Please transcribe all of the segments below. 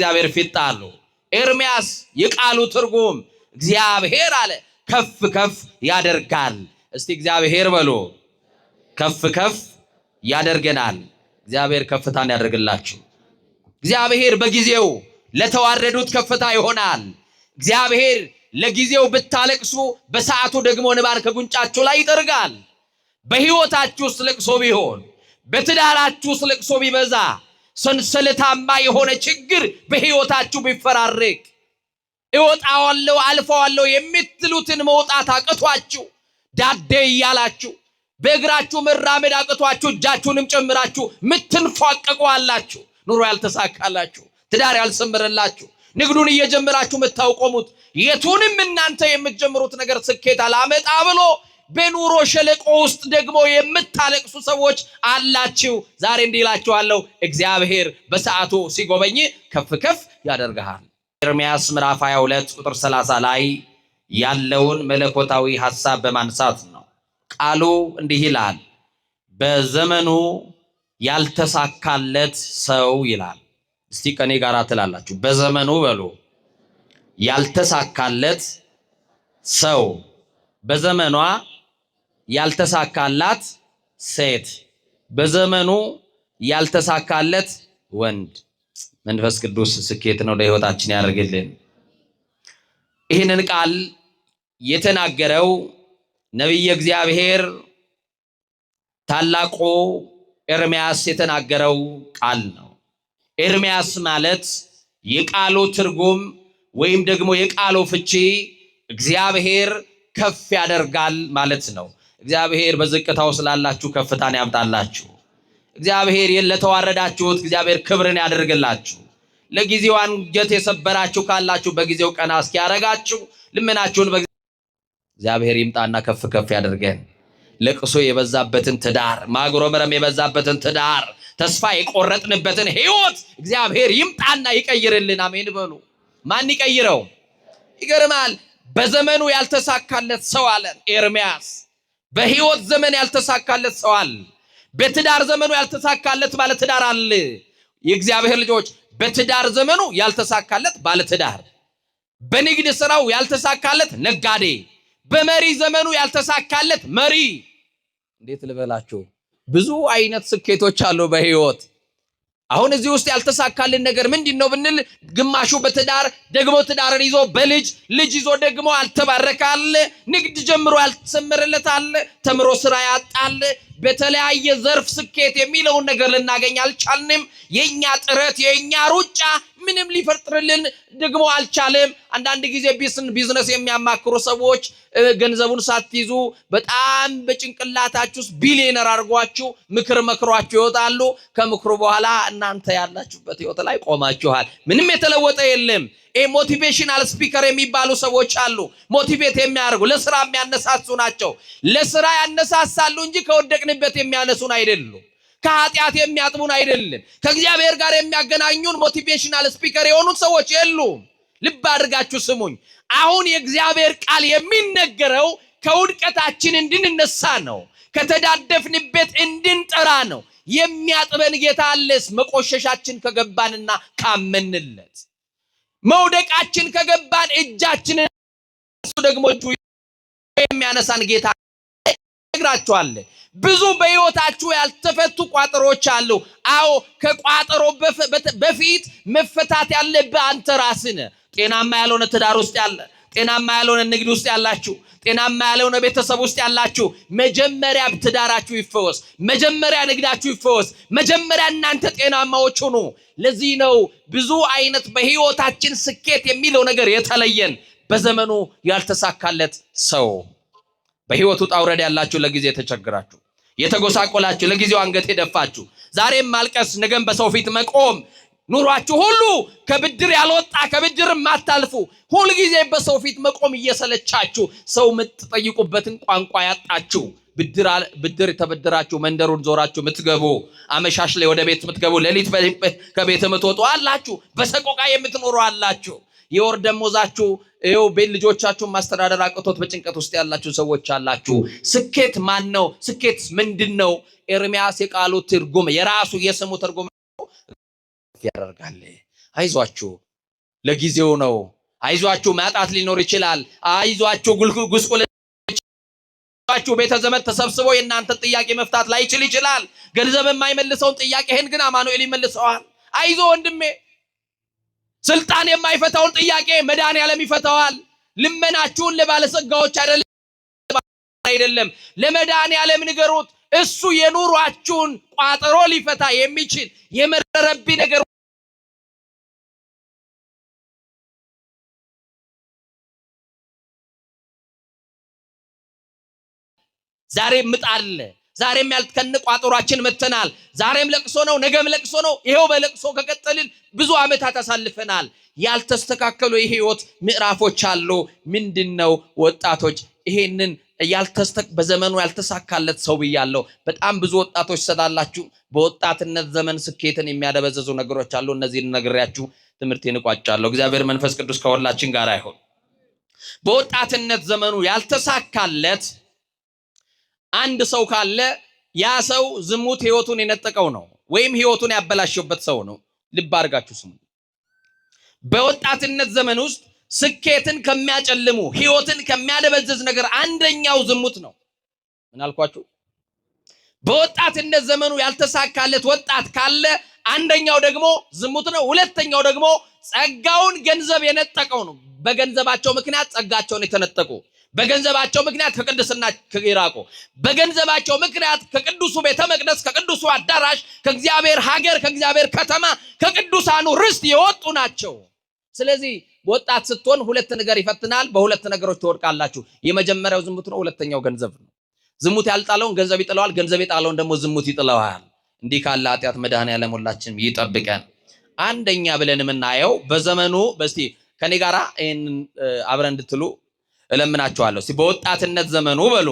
እግዚአብሔር ፊት ጣሉ። ኤርምያስ የቃሉ ትርጉም እግዚአብሔር አለ ከፍ ከፍ ያደርጋል። እስቲ እግዚአብሔር በሉ። ከፍ ከፍ ያደርገናል። እግዚአብሔር ከፍታን ያደርግላችሁ። እግዚአብሔር በጊዜው ለተዋረዱት ከፍታ ይሆናል። እግዚአብሔር ለጊዜው ብታለቅሱ በሰዓቱ ደግሞ እንባን ከጉንጫችሁ ላይ ይጠርጋል። በሕይወታችሁ ውስጥ ለቅሶ ቢሆን፣ በትዳራችሁ ውስጥ ለቅሶ ቢበዛ፣ ሰንሰለታማ የሆነ ችግር በሕይወታችሁ ቢፈራረቅ፣ እወጣዋለሁ አልፈዋለሁ የምትሉትን መውጣት አቅቷችሁ ዳዴ እያላችሁ በእግራችሁ መራመድ አቅቷችሁ እጃችሁንም ጨምራችሁ ምትንፏቀቁ አላችሁ። ኑሮ ያልተሳካላችሁ፣ ትዳር ያልሰመረላችሁ፣ ንግዱን እየጀመራችሁ የምታውቆሙት የቱንም እናንተ የምትጀምሩት ነገር ስኬት አላመጣ ብሎ በኑሮ ሸለቆ ውስጥ ደግሞ የምታለቅሱ ሰዎች አላችሁ። ዛሬ እንዲህ እላችኋለሁ፣ እግዚአብሔር በሰዓቱ ሲጎበኝ ከፍ ከፍ ያደርግሃል። ኤርምያስ ምዕራፍ 22 ቁጥር 30 ላይ ያለውን መለኮታዊ ሐሳብ በማንሳት ነው። ቃሉ እንዲህ ይላል፣ በዘመኑ ያልተሳካለት ሰው ይላል። እስቲ ከኔ ጋር ትላላችሁ፣ በዘመኑ በሉ። ያልተሳካለት ሰው፣ በዘመኗ ያልተሳካላት ሴት፣ በዘመኑ ያልተሳካለት ወንድ። መንፈስ ቅዱስ ስኬት ነው ለሕይወታችን ያደርግልን። ይህንን ቃል የተናገረው ነቢየ እግዚአብሔር ታላቁ ኤርምያስ የተናገረው ቃል ነው። ኤርምያስ ማለት የቃሉ ትርጉም ወይም ደግሞ የቃሉ ፍቺ እግዚአብሔር ከፍ ያደርጋል ማለት ነው። እግዚአብሔር በዝቅታው ስላላችሁ ከፍታን ያምጣላችሁ። እግዚአብሔር ለተዋረዳችሁት እግዚአብሔር ክብርን ያደርግላችሁ። ለጊዜው አንገት የሰበራችሁ ካላችሁ በጊዜው ቀና እስኪያረጋችሁ ልመናችሁን እግዚአብሔር ይምጣና ከፍ ከፍ ያደርገን። ለቅሶ የበዛበትን ትዳር፣ ማጉረምረም የበዛበትን ትዳር፣ ተስፋ የቆረጥንበትን ሕይወት እግዚአብሔር ይምጣና ይቀይርልን። አሜን በሉ። ማን ይቀይረው? ይገርማል። በዘመኑ ያልተሳካለት ሰው አለን ኤርምያስ። በሕይወት ዘመን ያልተሳካለት ሰው አለ። በትዳር ዘመኑ ያልተሳካለት ባለ ትዳር አለ። የእግዚአብሔር ልጆች በትዳር ዘመኑ ያልተሳካለት ባለ ትዳር፣ በንግድ ስራው ያልተሳካለት ነጋዴ፣ በመሪ ዘመኑ ያልተሳካለት መሪ። እንዴት ልበላችሁ? ብዙ አይነት ስኬቶች አሉ በሕይወት። አሁን እዚህ ውስጥ ያልተሳካልን ነገር ምንድነው ብንል፣ ግማሹ በትዳር ደግሞ ትዳርን ይዞ በልጅ ልጅ ይዞ ደግሞ አልተባረካለ፣ ንግድ ጀምሮ ያልተሰመረለታል፣ ተምሮ ስራ ያጣል። በተለያየ ዘርፍ ስኬት የሚለውን ነገር ልናገኝ አልቻልንም። የኛ ጥረት የኛ ሩጫ ምንም ሊፈጥርልን ደግሞ አልቻለም። አንዳንድ ጊዜ ቢዝነስ የሚያማክሩ ሰዎች ገንዘቡን ሳትይዙ በጣም በጭንቅላታችሁ ውስጥ ቢሊየነር አድርጓችሁ ምክር መክሯችሁ ይወጣሉ። ከምክሩ በኋላ እናንተ ያላችሁበት ህይወት ላይ ቆማችኋል። ምንም የተለወጠ የለም። ሞቲቬሽናል ስፒከር የሚባሉ ሰዎች አሉ። ሞቲቬት የሚያደርጉ ለስራ የሚያነሳሱ ናቸው። ለስራ ያነሳሳሉ እንጂ ከወደቅንበት የሚያነሱን አይደሉም። ከኃጢአት የሚያጥቡን አይደለም። ከእግዚአብሔር ጋር የሚያገናኙን ሞቲቬሽናል ስፒከር የሆኑት ሰዎች የሉም። ልብ አድርጋችሁ ስሙኝ። አሁን የእግዚአብሔር ቃል የሚነገረው ከውድቀታችን እንድንነሳ ነው። ከተዳደፍንበት እንድንጠራ ነው። የሚያጥበን ጌታ አለስ። መቆሸሻችን ከገባንና ካመንለት፣ መውደቃችን ከገባን እጃችንን እሱ ደግሞ እጁ የሚያነሳን ጌታ ነግራችኋል። ብዙ በሕይወታችሁ ያልተፈቱ ቋጠሮች አሉ። አዎ ከቋጠሮ በፊት መፈታት ያለብህ አንተ ራስህ ነህ። ጤናማ ያልሆነ ትዳር ውስጥ ያለ፣ ጤናማ ያልሆነ ንግድ ውስጥ ያላችሁ፣ ጤናማ ያልሆነ ቤተሰብ ውስጥ ያላችሁ፣ መጀመሪያ ትዳራችሁ ይፈወስ፣ መጀመሪያ ንግዳችሁ ይፈወስ፣ መጀመሪያ እናንተ ጤናማዎች ሁኑ። ለዚህ ነው ብዙ አይነት በሕይወታችን ስኬት የሚለው ነገር የተለየን። በዘመኑ ያልተሳካለት ሰው፣ በሕይወቱ ውጣ ውረድ ያላችሁ፣ ለጊዜ ተቸግራችሁ የተጎሳቆላችሁ፣ ለጊዜው አንገት የደፋችሁ፣ ዛሬም ማልቀስ ነገም በሰው ፊት መቆም፣ ኑሯችሁ ሁሉ ከብድር ያልወጣ ከብድር ማታልፉ፣ ሁሉ ጊዜ በሰው ፊት መቆም እየሰለቻችሁ፣ ሰው የምትጠይቁበትን ቋንቋ ያጣችሁ፣ ብድር የተበደራችሁ መንደሩን ዞራችሁ ምትገቡ፣ አመሻሽ ላይ ወደ ቤት ምትገቡ፣ ሌሊት ከቤት ምትወጡ አላችሁ፣ በሰቆቃ የምትኖሩ አላችሁ። የወር ደሞዛችሁ ይኸው ቤት ልጆቻችሁን ማስተዳደር አቅቶት በጭንቀት ውስጥ ያላችሁ ሰዎች አላችሁ። ስኬት ማን ነው? ስኬት ምንድነው? ኤርምያስ የቃሉ ትርጉም የራሱ የስሙ ትርጉም ያደርጋል። አይዟችሁ ለጊዜው ነው፣ አይዟችሁ ማጣት ሊኖር ይችላል፣ አይዟችሁ ጉስቁልናችሁ ቤተ ዘመድ ተሰብስቦ የእናንተ ጥያቄ መፍታት ላይችል ይችላል። ገንዘብ የማይመልሰውን ጥያቄህን ግን አማኑኤል ይመልሰዋል። አይዞ ወንድሜ፣ ስልጣን የማይፈታውን ጥያቄ መድኃኔዓለም ይፈታዋል። ልመናችሁን ለባለጸጋዎች አይደለም ለመድኃኔዓለም ንገሩት። እሱ የኑሯችሁን ቋጠሮ ሊፈታ የሚችል የመረረብ ነገር ዛሬም ምጥ አለ። ዛሬም ያልተከነ ቋጠሯችን መተናል። ዛሬም ለቅሶ ነው፣ ነገም ለቅሶ ነው። ይሄው በለቅሶ ከቀጠልን ብዙ ዓመታት አሳልፈናል። ያልተስተካከሉ የህይወት ምዕራፎች አሉ። ምንድነው ወጣቶች ይሄንን በዘመኑ ያልተሳካለት ሰው ብያለሁ። በጣም ብዙ ወጣቶች ስላላችሁ በወጣትነት ዘመን ስኬትን የሚያደበዘዙ ነገሮች አሉ። እነዚህን ነግሬያችሁ ትምህርቴን እቋጫለሁ። እግዚአብሔር መንፈስ ቅዱስ ከሁላችን ጋር ይሁን። በወጣትነት ዘመኑ ያልተሳካለት አንድ ሰው ካለ ያ ሰው ዝሙት ህይወቱን የነጠቀው ነው፣ ወይም ህይወቱን ያበላሸበት ሰው ነው። ልብ አድርጋችሁ ስሙ። በወጣትነት ዘመን ውስጥ ስኬትን ከሚያጨልሙ ህይወትን ከሚያደበዝዝ ነገር አንደኛው ዝሙት ነው። ምን አልኳችሁ? በወጣትነት ዘመኑ ያልተሳካለት ወጣት ካለ አንደኛው ደግሞ ዝሙት ነው። ሁለተኛው ደግሞ ጸጋውን ገንዘብ የነጠቀው ነው። በገንዘባቸው ምክንያት ጸጋቸውን የተነጠቁ፣ በገንዘባቸው ምክንያት ከቅድስና ይራቁ፣ በገንዘባቸው ምክንያት ከቅዱሱ ቤተ መቅደስ፣ ከቅዱሱ አዳራሽ፣ ከእግዚአብሔር ሀገር፣ ከእግዚአብሔር ከተማ፣ ከቅዱሳኑ ርስት የወጡ ናቸው። ስለዚህ ወጣት ስትሆን ሁለት ነገር ይፈትናል። በሁለት ነገሮች ትወድቃላችሁ። የመጀመሪያው ዝሙት ነው፣ ሁለተኛው ገንዘብ ነው። ዝሙት ያልጣለውን ገንዘብ ይጥለዋል፣ ገንዘብ የጣለውን ደግሞ ዝሙት ይጥለዋል። እንዲህ ካለ ኃጢአት መድኃኔዓለም ሁላችንም ይጠብቀን። አንደኛ ብለን የምናየው በዘመኑ በስቲ ከኔ ጋራ ይሄንን አብረን እንድትሉ እለምናችኋለሁ። እስቲ በወጣትነት ዘመኑ በሉ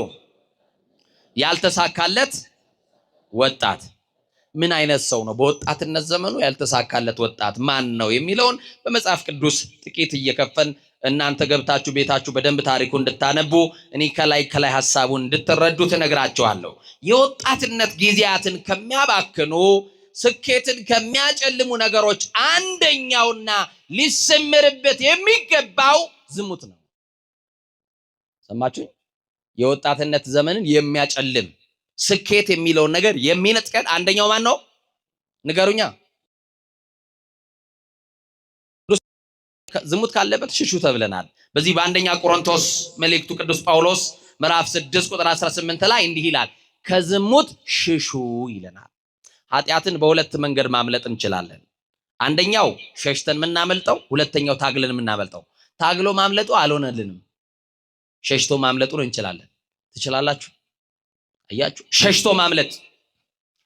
ያልተሳካለት ወጣት ምን አይነት ሰው ነው? በወጣትነት ዘመኑ ያልተሳካለት ወጣት ማን ነው የሚለውን በመጽሐፍ ቅዱስ ጥቂት እየከፈን እናንተ ገብታችሁ ቤታችሁ በደንብ ታሪኩ እንድታነቡ እኔ ከላይ ሐሳቡን እንድትረዱ ተነግራችኋለሁ። የወጣትነት ጊዜያትን ከሚያባክኑ ስኬትን ከሚያጨልሙ ነገሮች አንደኛውና ሊሰመርበት የሚገባው ዝሙት ነው። ሰማችሁ? የወጣትነት ዘመንን የሚያጨልም ስኬት የሚለውን ነገር የሚነጥቀን አንደኛው ማን ነው? ንገሩኛ። ዝሙት ካለበት ሽሹ ተብለናል። በዚህ በአንደኛ ቆሮንቶስ መልእክቱ ቅዱስ ጳውሎስ ምዕራፍ 6 ቁጥር 18 ላይ እንዲህ ይላል፣ ከዝሙት ሽሹ ይለናል። ኃጢአትን በሁለት መንገድ ማምለጥ እንችላለን። አንደኛው ሸሽተን የምናመልጠው፣ ሁለተኛው ታግለን የምናመልጠው። ታግሎ ማምለጡ አልሆነልንም፣ ሸሽቶ ማምለጡን እንችላለን። ትችላላችሁ? አያችሁ፣ ሸሽቶ ማምለጥ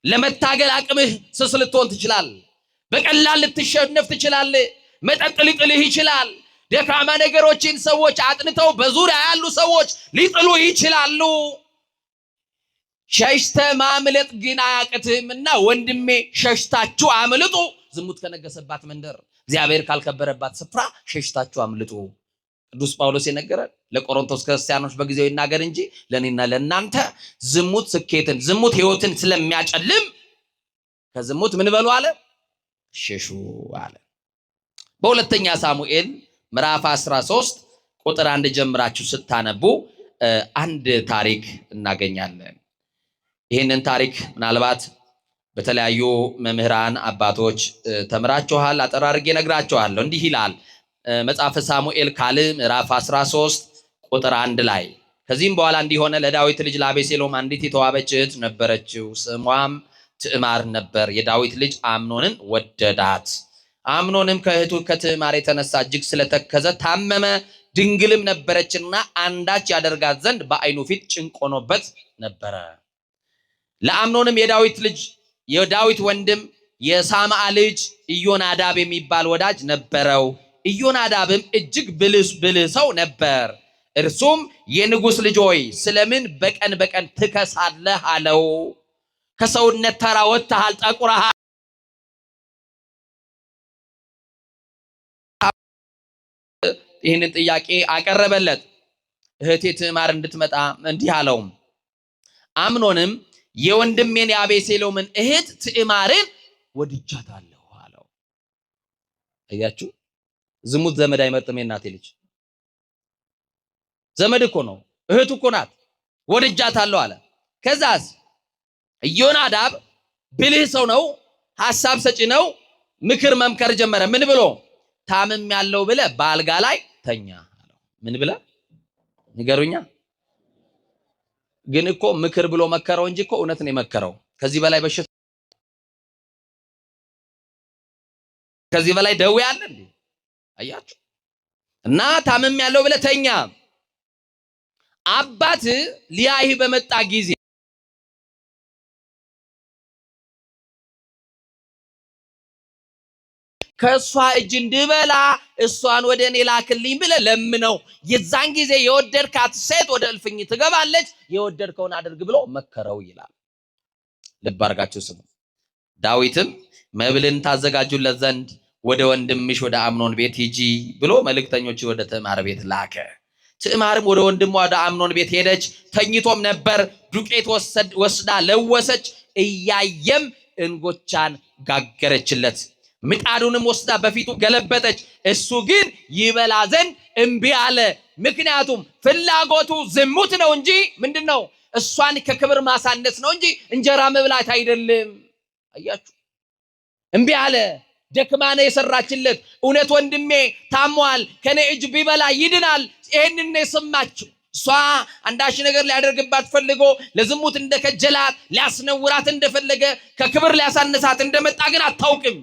ለመታገል አቅምህ ስስ ልትሆን ትችላለህ። በቀላል ልትሸነፍ ትችላለህ። መጠጥ ሊጥልህ ይችላል። ደካማ ነገሮችን ሰዎች አጥንተው በዙሪያ ያሉ ሰዎች ሊጥሉ ይችላሉ። ሸሽተ ማምለጥ ግን አያቅትህምና ወንድሜ ሸሽታችሁ አምልጡ። ዝሙት ከነገሰባት መንደር፣ እግዚአብሔር ካልከበረባት ስፍራ ሸሽታችሁ አምልጡ። ቅዱስ ጳውሎስ የነገረን ለቆሮንቶስ ክርስቲያኖች በጊዜው ይናገር እንጂ ለኔና ለናንተ ዝሙት ስኬትን፣ ዝሙት ህይወትን ስለሚያጨልም ከዝሙት ምን በሉ አለ? ሽሹ አለ። በሁለተኛ ሳሙኤል ምዕራፍ 13 ቁጥር 1 ጀምራችሁ ስታነቡ አንድ ታሪክ እናገኛለን። ይህንን ታሪክ ምናልባት በተለያዩ መምህራን አባቶች ተምራችኋል። አጠር አድርጌ እነግራችኋለሁ። እንዲህ ይላል መጽሐፈ ሳሙኤል ካልዕ ምዕራፍ 13 ቁጥር 1 ላይ፣ ከዚህም በኋላ እንዲሆነ ለዳዊት ልጅ ለአቤሴሎም አንዲት የተዋበች እህት ነበረችው፣ ስሟም ትዕማር ነበር። የዳዊት ልጅ አምኖንን ወደዳት። አምኖንም ከእህቱ ከትዕማር የተነሳ እጅግ ስለተከዘ ታመመ። ድንግልም ነበረችና አንዳች ያደርጋት ዘንድ በዓይኑ ፊት ጭንቅ ሆኖበት ነበረ። ለአምኖንም የዳዊት ወንድም የሳምዓ ልጅ ኢዮናዳብ የሚባል ወዳጅ ነበረው። ኢዮናዳብም እጅግ ብልህ ሰው ነበር። እርሱም የንጉሥ ልጅ ሆይ ስለምን በቀን በቀን ትከሳለህ አለው። ከሰውነት ተራ ወጥተሃል፣ ጠቁረሃል። ይህንን ጥያቄ አቀረበለት። እህቴ ትዕማር እንድትመጣ እንዲህ አለው። አምኖንም የወንድሜን የአቤሴሎምን እህት ትዕማርን ወድጃታለሁ አለው። አያችሁ ዝሙት ዘመድ አይመርጥም። የእናቴ ልጅ ዘመድ እኮ ነው፣ እህቱ እኮ ናት። ወድጃታለሁ አለ። ከዛስ ኢዮናዳብ ብልህ ሰው ነው፣ ሐሳብ ሰጪ ነው። ምክር መምከር ጀመረ። ምን ብሎ? ታምም ያለው ብለ በአልጋ ላይ ተኛ አለው። ምን ብለ ንገሩኛ? ግን እኮ ምክር ብሎ መከረው እንጂ እኮ እውነት ነው የመከረው። ከዚህ በላይ በሽታ፣ ከዚህ በላይ ደዌ አለ እንዴ? አያችሁ። እና ታምም ያለው ብለ ተኛ። አባት ሊያይህ በመጣ ጊዜ ከሷ እጅ እንድበላ እሷን ወደ እኔ ላክልኝ ብለ ለምነው። የዛን ጊዜ የወደድካት ሴት ወደ እልፍኝ ትገባለች፣ የወደድከውን አድርግ ብሎ መከረው ይላል። ልብ አድርጋችሁ ስሙ። ዳዊትም መብልን ታዘጋጁለት ዘንድ ወደ ወንድምሽ ወደ አምኖን ቤት ሂጂ ብሎ መልእክተኞች ወደ ትዕማር ቤት ላከ። ትዕማርም ወደ ወንድሟ ወደ አምኖን ቤት ሄደች። ተኝቶም ነበር። ዱቄት ወስዳ ለወሰች፣ እያየም እንጎቻን ጋገረችለት። ምጣዱንም ወስዳ በፊቱ ገለበጠች። እሱ ግን ይበላ ዘንድ እምቢ አለ። ምክንያቱም ፍላጎቱ ዝሙት ነው እንጂ ምንድነው? እሷን ከክብር ማሳነስ ነው እንጂ እንጀራ መብላት አይደለም። አያችሁ፣ እምቢ አለ። ደክማነ የሰራችለት እውነት ወንድሜ ታሟል፣ ከኔ እጅ ቢበላ ይድናል። ይሄንን የሰማችው እሷ አንዳች ነገር ሊያደርግባት ፈልጎ ለዝሙት እንደከጀላት ሊያስነውራት እንደፈለገ ከክብር ሊያሳነሳት እንደመጣ ግን አታውቅም።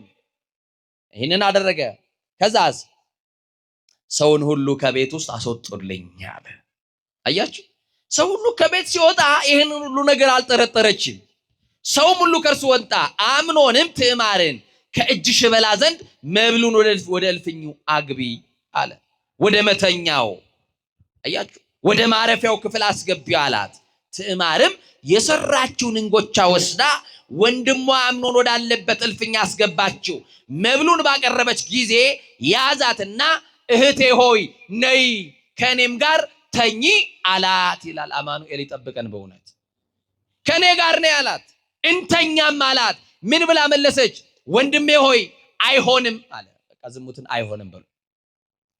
ይህንን አደረገ። ከዛስ ሰውን ሁሉ ከቤት ውስጥ አስወጡልኝ አለ። አያችሁ፣ ሰው ሁሉ ከቤት ሲወጣ ይህንን ሁሉ ነገር አልጠረጠረችም። ሰውም ሁሉ ከእርሱ ወጣ። አምኖንም ትዕማርን ከእጅሽ በላ ዘንድ መብሉን ወደ እልፍኙ አግቢ አለ። ወደ መተኛው፣ አያችሁ፣ ወደ ማረፊያው ክፍል አስገቢው አላት። ትዕማርም የሰራችውን እንጎቻ ወስዳ ወንድሟ አምኖን ወዳለበት እልፍኝ አስገባችው። መብሉን ባቀረበች ጊዜ ያዛትና እህቴ ሆይ ነይ ከኔም ጋር ተኚ አላት ይላል። አማኑኤል ይጠብቀን። በእውነት ከኔ ጋር ነይ አላት። እንተኛም አላት። ምን ብላ መለሰች? ወንድሜ ሆይ አይሆንም አለ። በቃ ዝሙትን አይሆንም በሉ።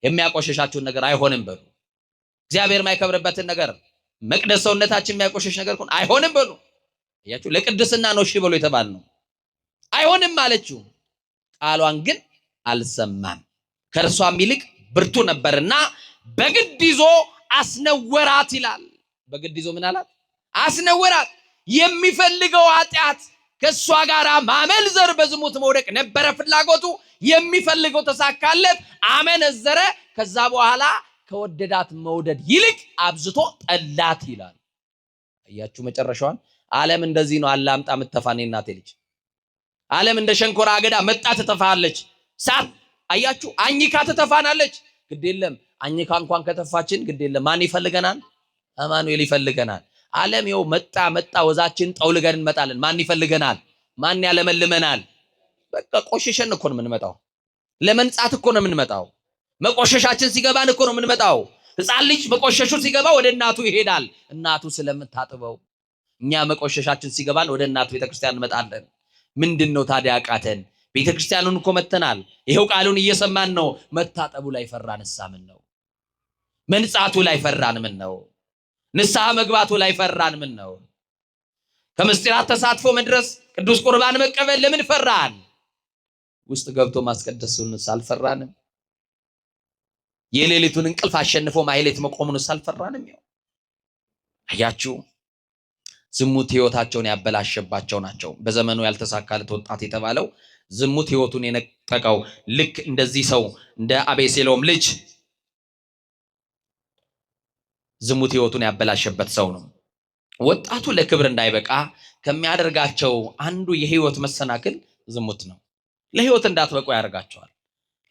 የሚያቆሸሻችሁን ነገር አይሆንም በሉ። እግዚአብሔር የማይከብርበትን ነገር፣ መቅደስ ሰውነታችን የሚያቆሸሽ ነገር ከሆነ አይሆንም በሉ። ያችሁ ለቅድስና ነው እሺ ብሎ የተባል ነው። አይሆንም አለችው። ቃሏን ግን አልሰማም። ከእርሷም ይልቅ ብርቱ ነበርና በግድ ይዞ አስነወራት ይላል። በግድ ይዞ ምን አላት? አስነወራት። የሚፈልገው ኃጢአት ከእሷ ጋር ማመንዘር፣ በዝሙት መውደቅ ነበረ ፍላጎቱ። የሚፈልገው ተሳካለት፣ አመነዘረ። ከዛ በኋላ ከወደዳት መውደድ ይልቅ አብዝቶ ጠላት ይላል። አያችሁ መጨረሻዋን። ዓለም እንደዚህ ነው። አላምጣ ምትተፋኔ እናቴ ልጅ። ዓለም እንደ ሸንኮራ አገዳ መጣ ትተፋለች። ሳት አያችሁ፣ አኝካ ትተፋናለች። ግድ የለም አኝካ እንኳን ከተፋችን ግድ የለም። ማን ይፈልገናል? አማኑኤል ይፈልገናል። ዓለም ይኸው መጣ ወዛችን ጠውልገን እንመጣለን። ማን ይፈልገናል? ማን ያለመልመናል? በቃ ቆሽሸን እኮ ነው የምንመጣው። ለመንጻት እኮ ነው የምንመጣው። መቆሸሻችን ሲገባን እኮ ነው የምንመጣው። ሕፃን ልጅ መቆሸሹ ሲገባ ወደ እናቱ ይሄዳል፣ እናቱ ስለምታጥበው። እኛ መቆሸሻችን ሲገባን ወደ እናቱ ቤተክርስቲያን እንመጣለን። ምንድነው ታዲያ አቃተን? ቤተክርስቲያኑን እኮ መተናል። ይሄው ቃሉን እየሰማን ነው። መታጠቡ ላይ ፈራን። ንስሐ ምን ነው? መንጻቱ ላይ ፈራን። ምን ነው? ንስሐ መግባቱ ላይ ፈራን። ምን ነው? ከምስጢራት ተሳትፎ መድረስ፣ ቅዱስ ቁርባን መቀበል ለምን ፈራን? ውስጥ ገብቶ ማስቀደሱን አልፈራንም? የሌሊቱን እንቅልፍ አሸንፎ ማህሌት መቆሙን አልፈራንም? አያችሁ፣ ዝሙት ህይወታቸውን ያበላሸባቸው ናቸው። በዘመኑ ያልተሳካለት ወጣት የተባለው ዝሙት ህይወቱን የነጠቀው ልክ እንደዚህ ሰው እንደ አቤሴሎም ልጅ ዝሙት ህይወቱን ያበላሸበት ሰው ነው። ወጣቱ ለክብር እንዳይበቃ ከሚያደርጋቸው አንዱ የህይወት መሰናክል ዝሙት ነው። ለህይወት እንዳትበቁ ያደርጋቸዋል።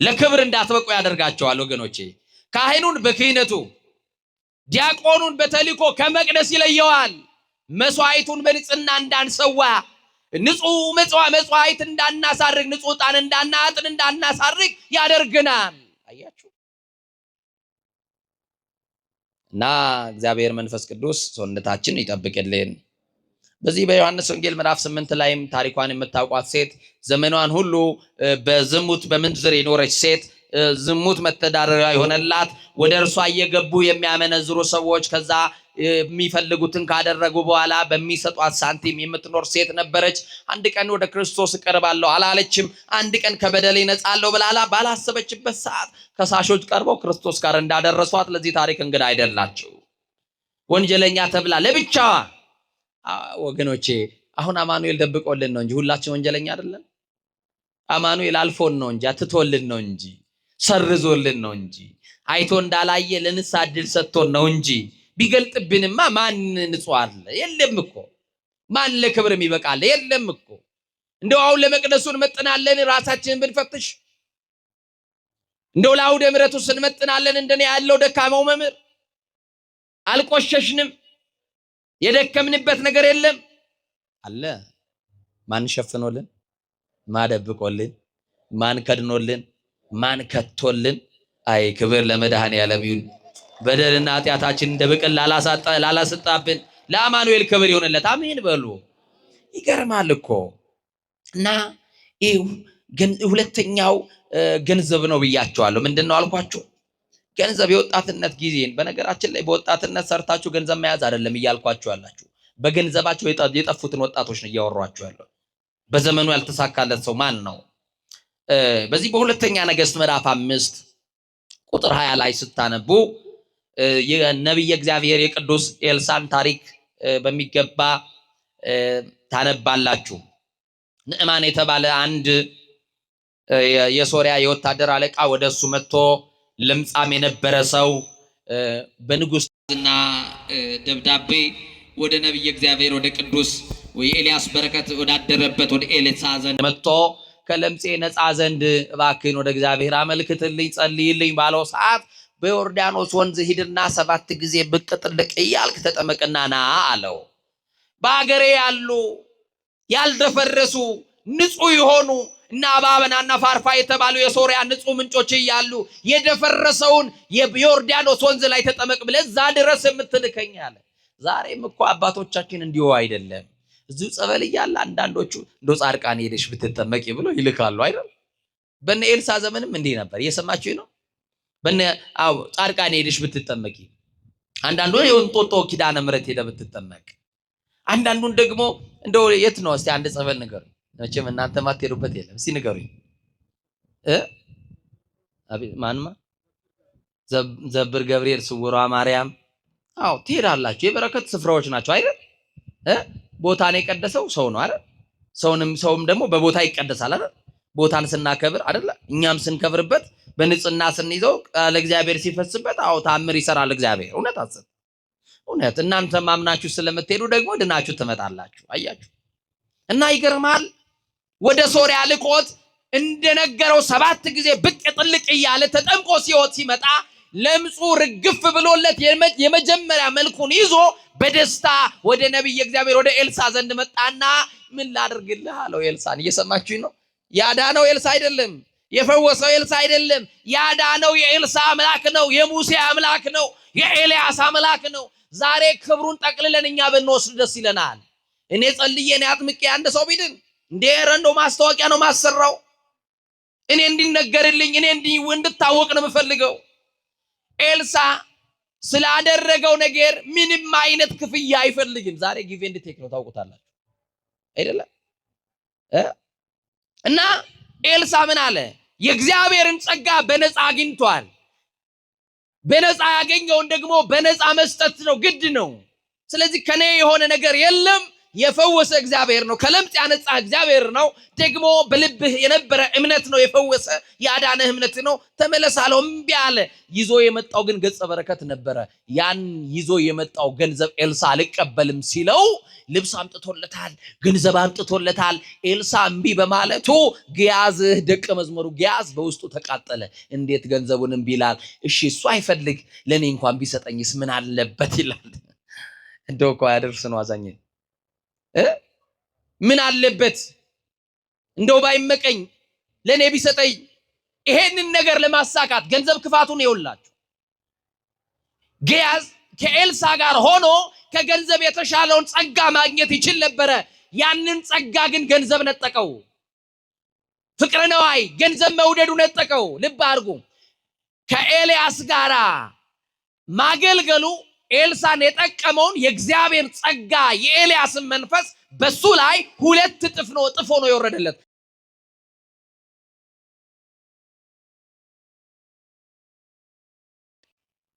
ለክብር እንዳትበቁ ያደርጋቸዋል። ወገኖቼ፣ ካህኑን በክህነቱ ዲያቆኑን በተልእኮ ከመቅደስ ይለየዋል። መስዋዕቱን በንጽህና እንዳንሰዋ፣ ንጹህ መስዋዕት እንዳናሳርግ፣ ንጹህ ዕጣን እንዳናጥን እንዳናሳርግ ያደርገናል። አያችሁ። እና እግዚአብሔር መንፈስ ቅዱስ ሰውነታችን ይጠብቅልን። በዚህ በዮሐንስ ወንጌል ምዕራፍ 8 ላይም ታሪኳን የምታውቋት ሴት ዘመኗን ሁሉ በዝሙት በምንዝር የኖረች ሴት ዝሙት መተዳደሪያ የሆነላት ወደ እርሷ እየገቡ የሚያመነዝሩ ሰዎች ከዛ የሚፈልጉትን ካደረጉ በኋላ በሚሰጧት ሳንቲም የምትኖር ሴት ነበረች። አንድ ቀን ወደ ክርስቶስ እቀርባለሁ አላለችም። አንድ ቀን ከበደሌ ነጻለሁ ብላላ ባላሰበችበት ሰዓት ከሳሾች ቀርበው ክርስቶስ ጋር እንዳደረሷት ለዚህ ታሪክ እንግዳ አይደላችሁ። ወንጀለኛ ተብላ ለብቻዋ። ወገኖቼ አሁን አማኑኤል ደብቆልን ነው እንጂ ሁላችን ወንጀለኛ አይደለን። አማኑኤል አልፎን ነው እንጂ አትቶልን ነው እንጂ ሰርዞልን ነው እንጂ አይቶ እንዳላየ ለንስሐ ዕድል ሰጥቶን ነው እንጂ ቢገልጥብንማ ማን ንጹህ አለ? የለም እኮ። ማን ለክብር የሚበቃል? የለም እኮ። እንደው አሁን ለመቅደሱን መጥናለን ራሳችንን ብንፈትሽ፣ እንደው ለአውደ ምሕረቱ ስንመጥናለን እንደኔ ያለው ደካማው መምህር አልቆሸሽንም? የደከምንበት ነገር የለም አለ? ማን ሸፍኖልን? ማን ደብቆልን? ማን ከድኖልን? ማን ከቶልን? አይ ክብር ለመድኃኔዓለም ይሁን። በደልና ኃጢአታችን እንደ ብቅል ላላሰጣብን ለአማኑኤል ክብር ይሁንለት። አሜን በሉ። ይገርማል እኮ። እና ሁለተኛው ገንዘብ ነው ብያቸዋለሁ። ምንድነው አልኳችሁ? ገንዘብ የወጣትነት ጊዜን። በነገራችን ላይ በወጣትነት ሰርታችሁ ገንዘብ መያዝ አይደለም እያልኳችሁ ያላችሁ፣ በገንዘባቸው የጠፉትን ወጣቶች ነው እያወሯችሁ ያለው። በዘመኑ ያልተሳካለት ሰው ማን ነው? በዚህ በሁለተኛ ነገሥት ምዕራፍ 5 ቁጥር 20 ላይ ስታነቡ የነቢየ እግዚአብሔር የቅዱስ ኤልሳን ታሪክ በሚገባ ታነባላችሁ። ንዕማን የተባለ አንድ የሶሪያ የወታደር አለቃ ወደሱ መጥቶ ለምጻም የነበረ ሰው በንጉስና ደብዳቤ ወደ ነቢየ እግዚአብሔር ወደ ቅዱስ ኤልያስ በረከት ወዳደረበት ወደ ኤልሳ ዘንድ መጥቶ ከለምጼ ነፃ ዘንድ እባክህን ወደ እግዚአብሔር አመልክትልኝ ጸልይልኝ ባለው ሰዓት በዮርዳኖስ ወንዝ ሂድና 7 ጊዜ ብቅ ጥልቅ እያልክ ተጠመቅና ና አለው። በአገሬ ያሉ ያልደፈረሱ ንጹህ የሆኑ እና አባበናና ፋርፋ የተባሉ የሶሪያ ንጹህ ምንጮች እያሉ የደፈረሰውን የዮርዳኖስ ወንዝ ላይ ተጠመቅ ብለህ እዛ ድረስ የምትልከኝ አለ። ዛሬም እኮ አባቶቻችን እንዲሁ አይደለም። እዚሁ ጸበል እያለ አንዳንዶቹ እንደ ጻድቃን ሄደሽ ብትጠመቂ ብሎ ይልካሉ አይደል? በነ ኤልሳ ዘመንም እንዲህ ነበር። እየሰማችሁ ነው? በነ ጻድቃን ሄደሽ ብትጠመቂ፣ አንዳንዱ የእንጦጦ ኪዳነ ምሕረት ሄደ ብትጠመቅ፣ አንዳንዱን ደግሞ እንደው የት ነው እስቲ አንድ ጸበል ንገሩኝ። መቼም እናንተ ማትሄዱበት የለም። እስቲ ንገሩኝ። አቤት ማንማ ዘብር ገብርኤል፣ ስውሯ ማርያም። አዎ ትሄዳላችሁ። የበረከት ስፍራዎች ናቸው አይደል? ቦታን የቀደሰው ሰው ነው አይደል? ሰውም ደግሞ በቦታ ይቀደሳል አይደል? ቦታን ስናከብር አይደል? እኛም ስንከብርበት በንጽህና ስንይዘው ለእግዚአብሔር ሲፈስበት አዎ ታምር ይሰራል እግዚአብሔር። እውነት አሰብ እውነት። እናንተ ማምናችሁ ስለምትሄዱ ደግሞ ድናችሁ ትመጣላችሁ። አያችሁ? እና ይገርማል። ወደ ሶሪያ ልቆት እንደነገረው 7 ጊዜ ብቅ ጥልቅ እያለ ተጠምቆ ሲመጣ ለምጹ ርግፍ ብሎለት የመጀመሪያ መልኩን ይዞ በደስታ ወደ ነቢየ እግዚአብሔር ወደ ኤልሳ ዘንድ መጣና ምን ላድርግልህ አለው። ኤልሳን እየሰማችሁኝ ነው? ያዳነው ኤልሳ አይደለም፣ የፈወሰው ኤልሳ አይደለም። ያዳነው የኤልሳ አምላክ ነው፣ የሙሴ አምላክ ነው፣ የኤልያስ አምላክ ነው። ዛሬ ክብሩን ጠቅልለን እኛ ብንወስድ ደስ ይለናል። እኔ ጸልዬ እኔ አጥምቄ አንድ ሰው ቢድን እንደ ረንዶ ማስታወቂያ ነው ማሰራው። እኔ እንዲነገርልኝ እኔ እንድታወቅ ነው የምፈልገው። ኤልሳ ስላደረገው ነገር ምንም አይነት ክፍያ አይፈልግም። ዛሬ ጊቭ ኤንድ ቴክ ነው ታውቁታላችሁ አይደለም? እና ኤልሳ ምን አለ? የእግዚአብሔርን ጸጋ በነፃ አግኝቷል። በነፃ ያገኘውን ደግሞ በነፃ መስጠት ነው፣ ግድ ነው። ስለዚህ ከኔ የሆነ ነገር የለም። የፈወሰ እግዚአብሔር ነው። ከለምጽ ያነጻ እግዚአብሔር ነው። ደግሞ በልብህ የነበረ እምነት ነው የፈወሰ ያዳነህ እምነት ነው። ተመለስ አለው። እምቢ አለ። ይዞ የመጣው ግን ገጸ በረከት ነበረ። ያን ይዞ የመጣው ገንዘብ ኤልሳ አልቀበልም ሲለው ልብስ አምጥቶለታል፣ ገንዘብ አምጥቶለታል። ኤልሳ እምቢ በማለቱ ግያዝህ ደቀ መዝሙሩ ግያዝ በውስጡ ተቃጠለ። እንዴት ገንዘቡን እምቢ ይላል? እሺ እሱ አይፈልግ ለኔ እንኳን ቢሰጠኝስ ምን አለበት ይላል። እንደው እኮ ያደርስ ነው አዛኝ ምን አለበት እንደው ባይመቀኝ ለኔ ቢሰጠኝ። ይሄንን ነገር ለማሳካት ገንዘብ ክፋቱን ይውላችሁ። ግያዝ ከኤልሳ ጋር ሆኖ ከገንዘብ የተሻለውን ጸጋ ማግኘት ይችል ነበረ። ያንን ጸጋ ግን ገንዘብ ነጠቀው። ፍቅረ ነዋይ ገንዘብ መውደዱ ነጠቀው። ልብ አድርጉ። ከኤልያስ ጋር ማገልገሉ ኤልሳን የጠቀመውን የእግዚአብሔር ጸጋ የኤልያስን መንፈስ በሱ ላይ 2 እጥፍ ሆኖ የወረደለት።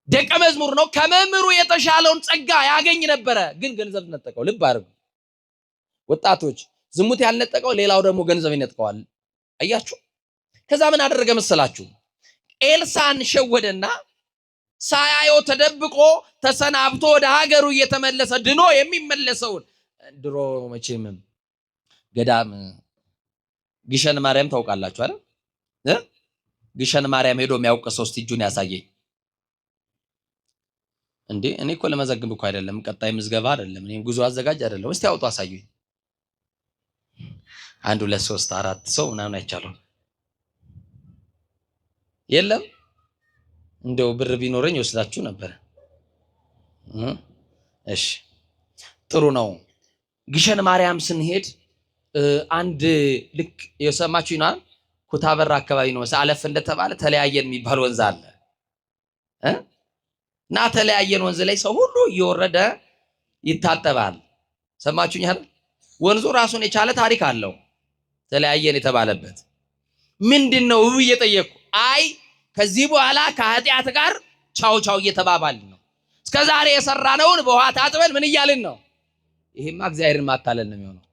ደቀ መዝሙር ነው። ከመምህሩ የተሻለውን ጸጋ ያገኝ ነበረ፣ ግን ገንዘብ ነጠቀው። ልብ አድርጉ ወጣቶች፣ ዝሙት ያልነጠቀው ሌላው ደግሞ ገንዘብ ይነጥቀዋል። አያችሁ። ከዛ ምን አደረገ መሰላችሁ? ኤልሳን ሸወደና ሳያየው ተደብቆ ተሰናብቶ ወደ ሀገሩ እየተመለሰ ድኖ የሚመለሰውን ድሮ መቼም ገዳም ግሸን ማርያም ታውቃላችሁ አይደል? ግሸን ማርያም ሄዶ የሚያውቅ ሰው እስቲ እጁን ያሳየኝ። እንዴ እኔ እኮ ለመዘግብ እኮ አይደለም፣ ቀጣይ ምዝገባ አይደለም፣ እኔ ጉዞ አዘጋጅ አይደለም። እስቲ አውጡ አሳዩኝ። 1 2 3 4 ሰው ምናምን አይቻለሁ። የለም እንደው ብር ቢኖረኝ ወስዳችሁ ነበር። እሺ ጥሩ ነው። ግሸን ማርያም ስንሄድ አንድ ልክ የሰማችሁ ይናል ኩታበር አካባቢ ነው አለፍ እንደተባለ ተለያየን የሚባል ወንዝ አለ እና ተለያየን ወንዝ ላይ ሰው ሁሉ እየወረደ ይታጠባል። ሰማችሁኝ አይደል? ወንዙ ራሱን የቻለ ታሪክ አለው። ተለያየን የተባለበት ምንድነው እየጠየቅኩ አይ ከዚህ በኋላ ከኃጢአት ጋር ቻው ቻው እየተባባልን ነው። እስከዛሬ የሰራነውን በውሃ ታጥበን ምን እያልን ነው? ይሄማ እግዚአብሔርን ማታለል ነው የሚሆነው።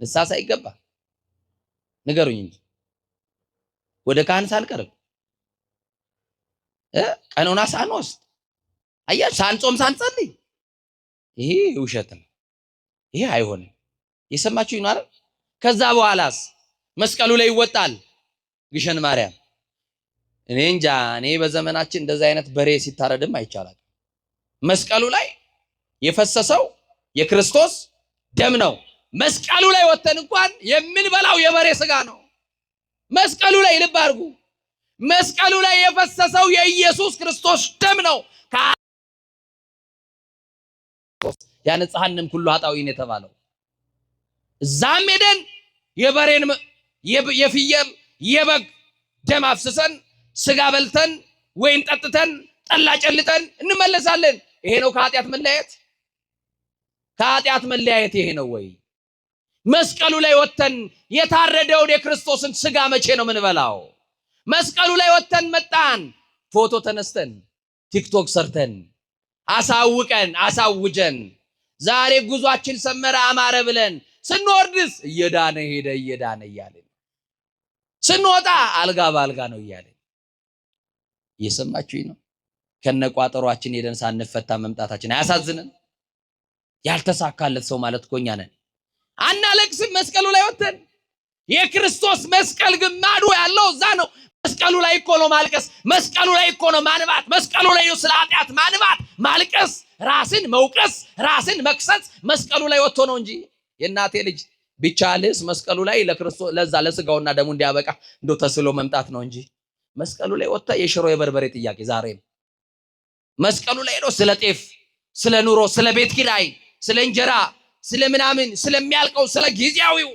ንስሐ ሳይገባ ንገሩኝ እንጂ ወደ ካህን ሳልቀርብ ቀኖና ሳንወስድ አያችሁ፣ ሳንጾም ሳንጸልይ ይሄ ውሸት ነው። ይሄ አይሆንም። የሰማችሁ ይኖር። ከዛ በኋላስ መስቀሉ ላይ ይወጣል ግሸን ማርያም። እኔ እንጃ፣ እኔ በዘመናችን እንደዛ አይነት በሬ ሲታረድም አይቻላል። መስቀሉ ላይ የፈሰሰው የክርስቶስ ደም ነው። መስቀሉ ላይ ወተን እንኳን የምንበላው የበሬ ስጋ ነው። መስቀሉ ላይ ልብ አድርጉ፣ መስቀሉ ላይ የፈሰሰው የኢየሱስ ክርስቶስ ደም ነው። ያነጻንም ሁሉ ኃጣውኢን የተባለው እዛም ሄደን የበሬን የፍየል የበግ ደም አፍስሰን ስጋ በልተን ወይን ጠጥተን ጠላ ጨልጠን እንመለሳለን። ይሄ ነው ከኃጢአት መለያየት? ከኃጢአት መለያየት ይሄ ነው ወይ? መስቀሉ ላይ ወተን የታረደውን የክርስቶስን ስጋ መቼ ነው ምንበላው? መስቀሉ ላይ ወተን መጣን፣ ፎቶ ተነስተን ቲክቶክ ሰርተን አሳውቀን አሳውጀን ዛሬ ጉዟችን ሰመረ አማረ ብለን ስንወርድስ እየዳነ ሄደ እየዳነ እያለን ስንወጣ አልጋ በአልጋ ነው እያለን እየሰማችሁኝ ነው። ከነቋጠሯችን ሄደን ሳንፈታ መምጣታችን አያሳዝንም? ያልተሳካለት ሰው ማለት እኮ እኛ ነን። አናለቅስም መስቀሉ ላይ ወተን። የክርስቶስ መስቀል ግማዱ ያለው እዛ ነው። መስቀሉ ላይ እኮ ነው ማልቀስ፣ መስቀሉ ላይ እኮ ነው ማንባት፣ መስቀሉ ላይ ነው ስለ ኃጢአት ማንባት ማልቀስ፣ ራስን መውቀስ፣ ራስን መክሰስ መስቀሉ ላይ ወጥቶ ነው እንጂ የእናቴ ልጅ ቢቻልስ መስቀሉ ላይ ለክርስቶስ ለዛ ለስጋውና ደሙ እንዲያበቃ እንዶ ተስሎ መምጣት ነው እንጂ መስቀሉ ላይ ወጣ የሽሮ የበርበሬ ጥያቄ ዛሬም መስቀሉ ላይ ነው ስለ ጤፍ፣ ስለ ኑሮ፣ ስለ ቤት ኪራይ፣ ስለ እንጀራ፣ ስለ ምናምን ስለሚያልቀው ስለ ጊዜያዊው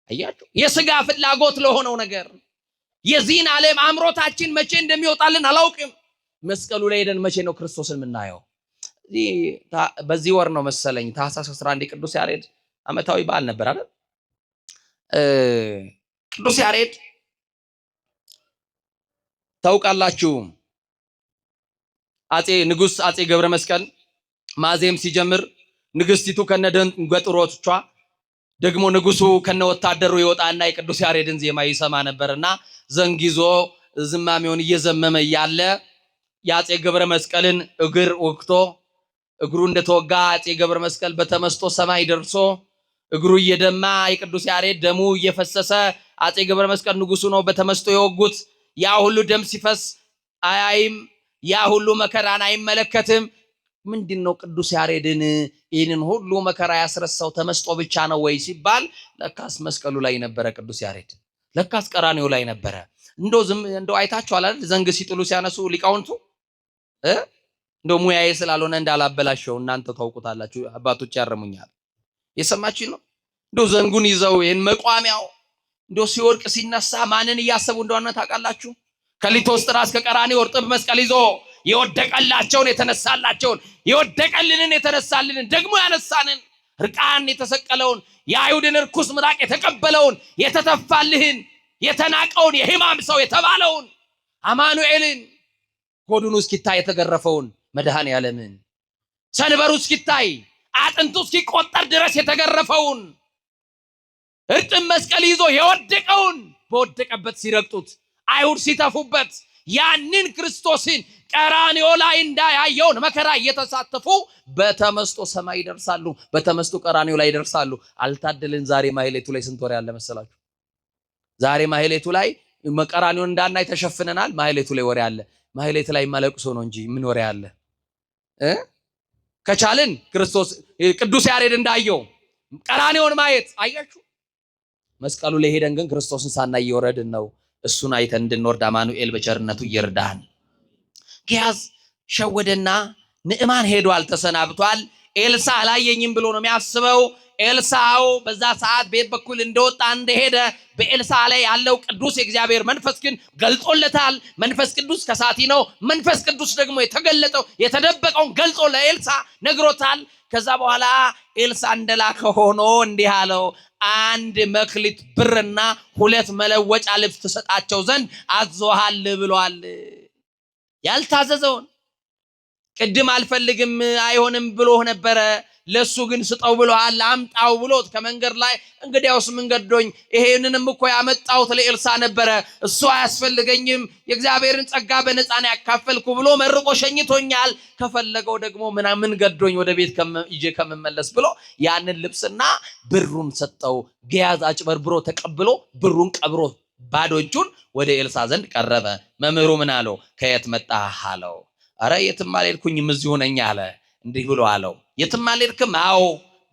አያችሁ የስጋ ፍላጎት ለሆነው ነገር የዚህን ዓለም አምሮታችን መቼ እንደሚወጣልን አላውቅም። መስቀሉ ላይ ሄደን መቼ ነው ክርስቶስን የምናየው? በዚህ ወር ነው መሰለኝ ታኅሳስ 11 ቅዱስ ያሬድ ዓመታዊ በዓል ነበር አይደል? ቅዱስ ያሬድ ታውቃላችሁ ንጉስ አጼ ገብረ መስቀል ማዜም ሲጀምር ንግስቲቱ ከነደንገጥሮቿ ደግሞ ንጉሱ ከነወታደሩ ይወጣና የቅዱስ ያሬድን ዜማ ይሰማ ነበርና ዘንጊዞ ዝማሜውን እየዘመመ ያለ የአጼ ገብረ መስቀልን እግር ወቅቶ እግሩ እንደተወጋ አጼ ገብረ መስቀል በተመስጦ ሰማይ ደርሶ እግሩ እየደማ የቅዱስ ያሬድ ደሙ እየፈሰሰ አጼ ገብረ መስቀል ንጉሱ ነው በተመስጦ የወጉት። ያ ሁሉ ደም ሲፈስ አያይም፣ ያ ሁሉ መከራን አይመለከትም። ምንድነው ቅዱስ ያሬድን ይህንን ሁሉ መከራ ያስረሳው ተመስጦ ብቻ ነው ወይ ሲባል ለካስ መስቀሉ ላይ ነበረ ቅዱስ ያሬድ፣ ለካስ ቀራንዮ ላይ ነበረ። እንደው አይታችኋል አይደል? ዘንግ ሲጥሉ ሲያነሱ ሊቃውንቱ እንደው ሙያዬ ስላልሆነ እንዳላበላሸው እናንተ ታውቁታላችሁ፣ አባቶች ያረሙኛል። የሰማችሁ ነው። እንደው ዘንጉን ይዘው ይሄን መቋሚያው እንደው ሲወርቅ ሲነሳ ማንን እያሰቡ እንደሆነ ታውቃላችሁ? ከሊቶስጥራ እስከ ቀራንዮ እርጥብ መስቀል ይዞ የወደቀላቸውን የተነሳላቸውን የወደቀልንን የተነሳልንን ደግሞ ያነሳንን ርቃን የተሰቀለውን የአይሁድን ርኩስ ምራቅ የተቀበለውን የተተፋልህን የተናቀውን የሕማም ሰው የተባለውን አማኑኤልን ጎዱኑ እስኪታይ የተገረፈውን መድኃኔ ዓለምን ሰንበሩ እስኪታይ አጥንቱ እስኪቆጠር ድረስ የተገረፈውን እርጥብ መስቀል ይዞ የወደቀውን በወደቀበት ሲረግጡት አይሁድ ሲተፉበት ያንን ክርስቶስን ቀራንዮ ላይ እንዳያየውን መከራ እየተሳተፉ በተመስጦ ሰማይ ይደርሳሉ፣ በተመስጦ ቀራንዮ ላይ ይደርሳሉ። አልታደልን። ዛሬ ማህሌቱ ላይ ስንት ወሬ ያለ መሰላችሁ? ዛሬ ማህሌቱ ላይ ቀራንዮን እንዳናይ ተሸፍነናል። ማህሌቱ ላይ ወሬ አለ። ማህሌቱ ላይ ማለቅሶ ነው እንጂ ምን ወሬ አለ? ከቻልን ክርስቶስ ቅዱስ ያሬድ እንዳየው ቀራንዮን ማየት አያችሁ። መስቀሉ ላይ ሄደን ግን ክርስቶስን ሳናይ እየወረድን ነው። እሱን አይተን እንድንወርድ አማኑኤል በቸርነቱ ይርዳን። ጊያዝ ሸወደና ንዕማን ሄዷል፣ ተሰናብቷል። ኤልሳ አላየኝም ብሎ ነው የሚያስበው። ኤልሳው በዛ ሰዓት ቤት በኩል እንደወጣ እንደሄደ በኤልሳ ላይ ያለው ቅዱስ የእግዚአብሔር መንፈስ ግን ገልጾለታል። መንፈስ ቅዱስ ከሳቲ ነው። መንፈስ ቅዱስ ደግሞ የተገለጠው የተደበቀውን ገልጾ ለኤልሳ ነግሮታል። ከዛ በኋላ ኤልሳ እንደላከ ሆኖ እንዲህ አለው፣ 1 መክሊት ብርና 2 መለወጫ ልብስ ትሰጣቸው ዘንድ አዞሃል ብሏል። ያልታዘዘውን ቅድም አልፈልግም አይሆንም ብሎ ነበረ። ለሱ ግን ስጠው ብሎሃል። አምጣው ብሎት ከመንገድ ላይ እንግዲያውስ ምን ገዶኝ ይሄንንም እኮ ያመጣሁት ለኤልሳ ነበረ፣ እሱ አያስፈልገኝም፣ የእግዚአብሔርን ጸጋ በነፃ ነው ያካፈልኩ ብሎ መርቆ ሸኝቶኛል። ከፈለገው ደግሞ ምን ገዶኝ ወደ ቤት ይዤ ከመመለስ ብሎ ያንን ልብስና ብሩን ሰጠው። ጊያዝ አጭበርብሮ ተቀብሎ ብሩን ቀብሮ ባዶ እጁን ወደ ኤልሳ ዘንድ ቀረበ። መምህሩ ምን አለው? ከየት መጣህ አለው። አረ የትም አልሄድኩኝም እዚሁ ነኝ አለ። እንዲህ ብሎ አለው፣ የትም አልሄድክም? አዎ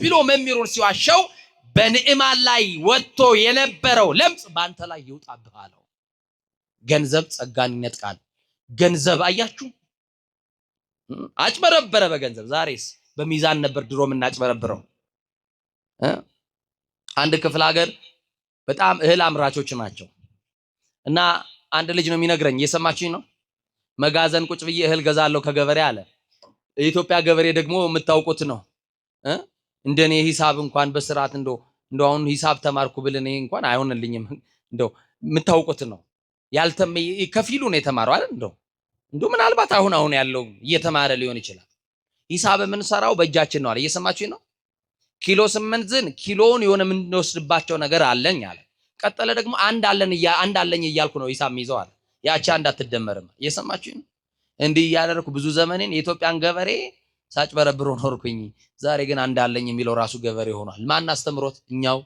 ብሎ መምህሩን ሲዋሸው በንዕማን ላይ ወጥቶ የነበረው ለምጽ ባንተ ላይ ይውጣብህ አለው። ገንዘብ ጸጋን ይነጥቃል። ገንዘብ አያችሁ፣ አጭበረበረ በገንዘብ። ዛሬስ በሚዛን ነበር ድሮ የምናጭበረብረው። አንድ ክፍለ ሀገር በጣም እህል አምራቾች ናቸው እና አንድ ልጅ ነው የሚነግረኝ፣ እየሰማችኝ ነው። መጋዘን ቁጭ ብዬ እህል ገዛለሁ ከገበሬ አለ። የኢትዮጵያ ገበሬ ደግሞ የምታውቁት ነው። እንደኔ ሂሳብ እንኳን በስርዓት እንደው አሁን ሂሳብ ተማርኩ ብል እኔ እንኳን አይሆንልኝም። እንደው የምታውቁት ነው። ከፊሉ ነው የተማረው አይደል? እንደው ምናልባት አሁን ያለው እየተማረ ሊሆን ይችላል። ሂሳብ የምንሰራው በእጃችን ነው አለ። እየሰማችኝ ነው። ኪሎ 8 ዝን ኪሎውን የሆነ የምንወስድባቸው ነገር አለኝ አለ። ቀጠለ ደግሞ አንድ አለኝ እያልኩ ነው ሂሳብ የሚይዘው አለ። ያቺ አንድ አትደመርም። እየሰማችኝ ነው። እንዲህ እያደረኩ ብዙ ዘመኔን የኢትዮጵያን ገበሬ ሳጭበረብሮ ኖርኩኝ። ዛሬ ግን አንድ አለኝ የሚለው ራሱ ገበሬ ሆኗል። ማን አስተምሮት? እኛው።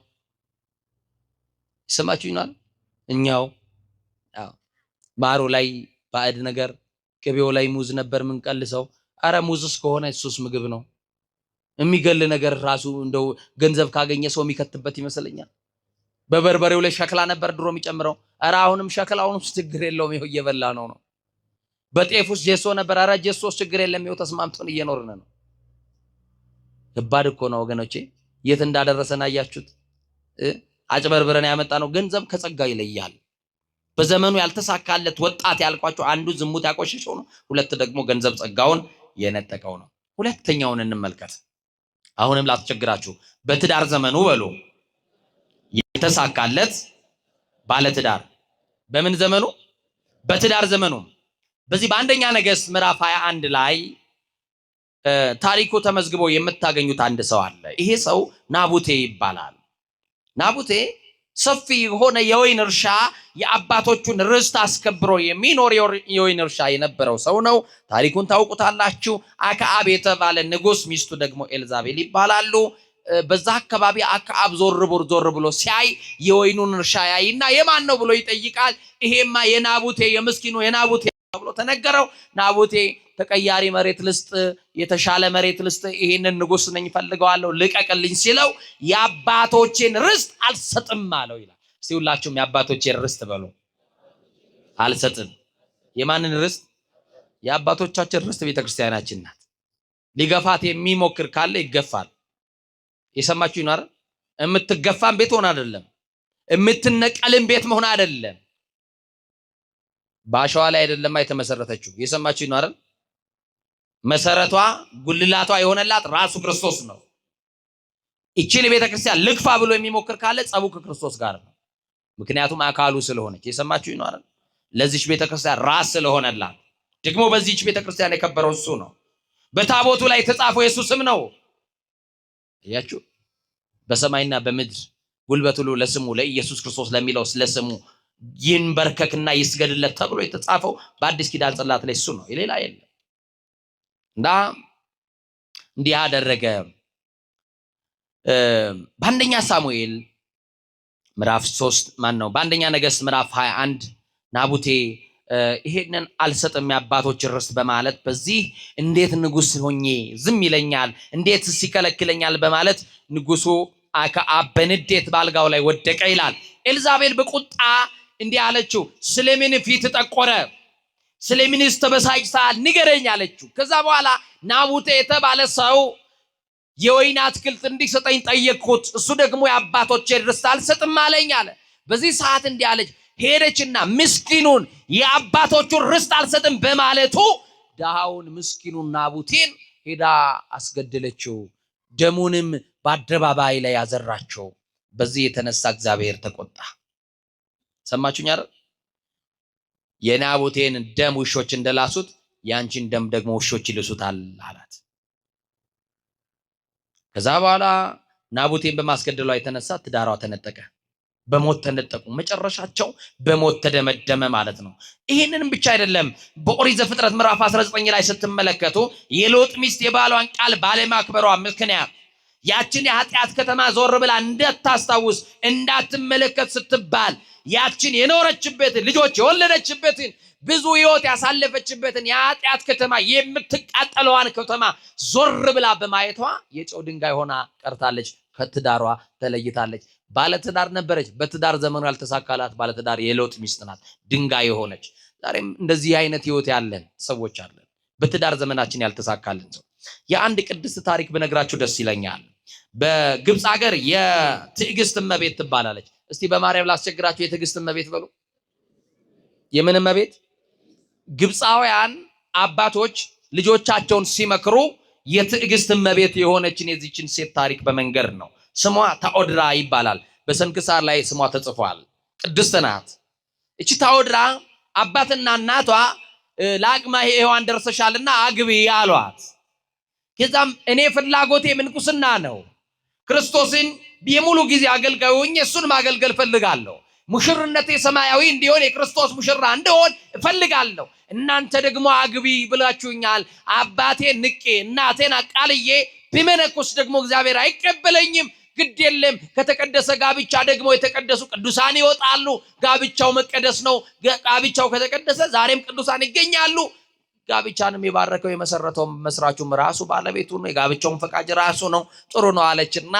ይሰማችኝ ነው። እኛው ማሩ ላይ ባዕድ ነገር፣ ቅቤው ላይ ሙዝ ነበር ምን ቀልሰው። አረ ሙዝስ ከሆነ እሱስ ምግብ ነው። የሚገል ነገር ራሱ እንደው ገንዘብ ካገኘ ሰው የሚከትበት ይመስለኛል። በበርበሬው ላይ ሸክላ ነበር ድሮ የሚጨምረው። አረ አሁንም ሸክላውንም ችግር የለውም ይኸው እየበላ ነው። በጤፍ ውስጥ ጄሶ ነበር። አረ ጄሶስ ችግር የለም ይኸው ተስማምቶን እየኖርን ነው። ከባድ እኮ ነው ወገኖቼ። የት እንዳደረሰን አያችሁት? አጭበርብረን ያመጣ ነው። ገንዘብ ከጸጋ ይለያል። በዘመኑ ያልተሳካለት ወጣት ያልኳቸው አንዱ ዝሙት ያቆሸሸው ነው። ሁለት ደግሞ ገንዘብ ጸጋውን የነጠቀው ነው። ሁለተኛውን እንመልከት። አሁንም ላስቸግራችሁ። በትዳር ዘመኑ በሉ የተሳካለት ባለትዳር በምን ዘመኑ? በትዳር ዘመኑ። በዚህ በአንደኛ ነገሥት ምዕራፍ 21 ላይ ታሪኩ ተመዝግቦ የምታገኙት አንድ ሰው አለ። ይሄ ሰው ናቡቴ ይባላል። ናቡቴ ሰፊ የሆነ የወይን እርሻ የአባቶቹን ርስት አስከብሮ የሚኖር የወይን እርሻ የነበረው ሰው ነው። ታሪኩን ታውቁታላችሁ። አክዓብ የተባለ ንጉሥ፣ ሚስቱ ደግሞ ኤልዛቤል ይባላሉ። በዛ አካባቢ አክዓብ ዞር ብሎ ሲያይ የወይኑን እርሻ ያይና የማን ነው ብሎ ይጠይቃል። ይሄማ የናቡቴ የምስኪኑ የናቡቴ ብሎ ተነገረው። ናቡቴ ተቀያሪ መሬት ልስጥ፣ የተሻለ መሬት ልስጥ፣ ይሄንን ንጉሥ ነኝ ፈልገዋለሁ ልቀቅልኝ ሲለው የአባቶቼን ርስት አልሰጥም አለው ይላል። እስቲ ሁላችሁም የአባቶቼን ርስት በሉ። አልሰጥም። የማንን ርስት? የአባቶቻችን ርስት ቤተክርስቲያናችን ናት። ሊገፋት የሚሞክር ካለ ይገፋል። የሰማችሁ ይኖር። የምትገፋም ቤት ሆነ አይደለም፣ የምትነቀልም ቤት መሆን አይደለም። በአሸዋ ላይ አይደለም የተመሰረተችው። የሰማችሁ ይኖር። መሰረቷ ጉልላቷ የሆነላት ራሱ ክርስቶስ ነው። እቺን ቤተክርስቲያን ልግፋ ብሎ የሚሞክር ካለ ጸቡ ከክርስቶስ ጋር ነው። ምክንያቱም አካሉ ስለሆነች። የሰማችሁ ይኖር። ለዚች ቤተክርስቲያን ራስ ስለሆነላት ደግሞ በዚህች ቤተክርስቲያን የከበረው እሱ ነው። በታቦቱ ላይ የተጻፈው የሱ ስም ነው። አያችሁ፣ በሰማይና በምድር ጉልበት ሁሉ ለስሙ ለኢየሱስ ክርስቶስ ለሚለው ስለስሙ ይንበርከክና ይስገድለት ተብሎ የተጻፈው በአዲስ ኪዳን ጽላት ላይ እሱ ነው፣ ሌላ የለም። እና እንዲህ አደረገ። በአንደኛ ሳሙኤል ምዕራፍ 3 በአንደኛ ነገሥት ምዕራፍ 21 ናቡቴ ይሄንን አልሰጥም የአባቶች ርስት በማለት በዚህ እንዴት ንጉስ ሆኜ ዝም ይለኛል፣ እንዴት ሲከለክለኛል በማለት ንጉሱ አክዓብ በንዴት ባልጋው ላይ ወደቀ ይላል። ኤልዛቤል በቁጣ እንዲህ አለችው፣ ስለምን ፊት ጠቆረ? ስለምንስ ተበሳጭተሃል? ንገረኝ አለችው። ከዛ በኋላ ናቡቴ የተባለ ሰው የወይን አትክልት እንዲሰጠኝ ጠየቅኩት፣ እሱ ደግሞ የአባቶቼን ርስት አልሰጥም አለኝ አለ። በዚህ ሰዓት እንዲህ አለች፣ ሄደችና ምስኪኑን የአባቶቹን ርስት አልሰጥም በማለቱ ድሃውን ምስኪኑን ናቡቴን ሄዳ አስገደለችው፣ ደሙንም በአደባባይ ላይ ያዘራቸው። በዚህ የተነሳ እግዚአብሔር ተቆጣ። ሰማችሁኝ አይደል? የናቡቴን ደም ውሾች እንደላሱት ያንቺን ደም ደግሞ ውሾች ይልሱታል አላት። ከዛ በኋላ ናቡቴን በማስገደሏ የተነሳ ትዳሯ ተነጠቀ። በሞት ተነጠቁ። መጨረሻቸው በሞት ተደመደመ ማለት ነው። ይህንንም ብቻ አይደለም። በኦሪት ዘፍጥረት ምዕራፍ 19 ላይ ስትመለከቱ የሎጥ ሚስት የባሏን ቃል ባለማክበሯ ምክንያት ያችን የኃጢአት ከተማ ዞር ብላ እንዳታስታውስ እንዳትመለከት ስትባል ያችን የኖረችበትን ልጆች የወለደችበትን ብዙ ሕይወት ያሳለፈችበትን የኃጢአት ከተማ የምትቃጠለዋን ከተማ ዞር ብላ በማየቷ የጨው ድንጋይ ሆና ቀርታለች። ከትዳሯ ተለይታለች። ባለትዳር ነበረች። በትዳር ዘመኑ ያልተሳካላት ባለትዳር የሎጥ ሚስት ናት፣ ድንጋይ የሆነች። ዛሬም እንደዚህ አይነት ሕይወት ያለን ሰዎች አለን። በትዳር ዘመናችን ያልተሳካልን ሰው የአንድ ቅድስት ታሪክ ብነግራችሁ ደስ ይለኛል። በግብፅ ሀገር የትዕግስት እመቤት ትባላለች። እስቲ በማርያም ላስቸግራችሁ፣ የትዕግስት እመቤት በሉ። የምን እመቤት? ግብፃውያን አባቶች ልጆቻቸውን ሲመክሩ የትዕግስት እመቤት የሆነችን የዚችን ሴት ታሪክ በመንገር ነው። ስሟ ታኦድራ ይባላል። በስንክሳር ላይ ስሟ ተጽፏል። ቅድስት ናት። እቺ ታኦድራ አባትና እናቷ ለአቅመ ሔዋን ደርሰሻልና አግቢ አሏት። ከዛም እኔ ፍላጎቴ ምንኩስና ነው፣ ክርስቶስን የሙሉ ጊዜ አገልጋይ ሆኜ እሱን ማገልገል ፈልጋለሁ፣ ሙሽርነቴ ሰማያዊ እንዲሆን የክርስቶስ ሙሽራ እንደሆን እፈልጋለሁ። እናንተ ደግሞ አግቢ ብላችሁኛል። አባቴን ንቄ እናቴን አቃልዬ ቢመነኩስ ደግሞ እግዚአብሔር አይቀበለኝም። ግድ የለም፣ ከተቀደሰ ጋብቻ ደግሞ የተቀደሱ ቅዱሳን ይወጣሉ። ጋብቻው መቀደስ ነው። ጋብቻው ከተቀደሰ ዛሬም ቅዱሳን ይገኛሉ። ጋብቻንም የባረከው የመሰረተው መስራቹም ራሱ ባለቤቱ ነው። የጋብቻውን ፈቃጅ ራሱ ነው። ጥሩ ነው አለችና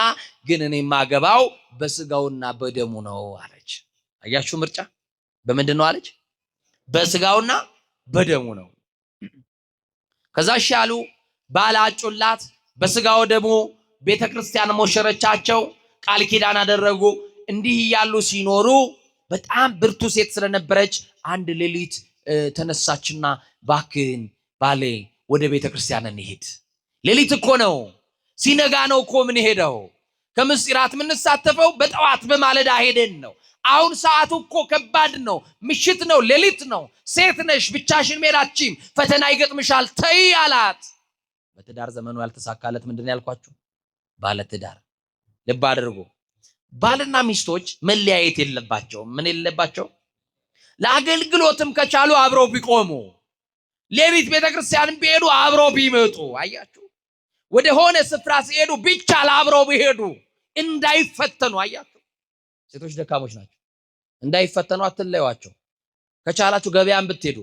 ግን እኔ ማገባው በስጋውና በደሙ ነው አለች። አያችሁ ምርጫ በምንድን ነው አለች? በስጋውና በደሙ ነው። ከዛ ሻሉ ባላጩላት በስጋው ደሙ ቤተክርስቲያን ሞሸረቻቸው፣ ቃል ኪዳን አደረጉ። እንዲህ እያሉ ሲኖሩ በጣም ብርቱ ሴት ስለነበረች አንድ ሌሊት ተነሳችና ባክን ባሌ ወደ ቤተክርስቲያን እንሂድ። ሌሊት እኮ ነው፣ ሲነጋ ነው እኮ ምን ሄደው ከምስጢራት የምንሳተፈው በጠዋት በማለዳ ሄደን ነው። አሁን ሰዓቱ እኮ ከባድ ነው፣ ምሽት ነው፣ ሌሊት ነው። ሴት ነሽ፣ ብቻሽን ሜዳችም ፈተና ይገጥምሻል፣ ተይ አላት። በትዳር ዘመኑ ያልተሳካለት ምንድን ያልኳችሁ? ባለትዳር። ልብ አድርጎ ባልና ሚስቶች መለያየት የለባቸውም። ምን የለባቸው? ለአገልግሎትም ከቻሉ አብረው ቢቆሙ፣ ሌሊት ቤተክርስቲያንም ቢሄዱ አብረው ቢመጡ፣ አያችሁ፣ ወደ ሆነ ስፍራ ሲሄዱ ቢቻል አብረው ቢሄዱ፣ እንዳይፈተኑ። አያችሁ፣ ሴቶች ደካሞች ናቸው። እንዳይፈተኑ አትለዩዋቸው። ከቻላችሁ ገበያን ብትሄዱ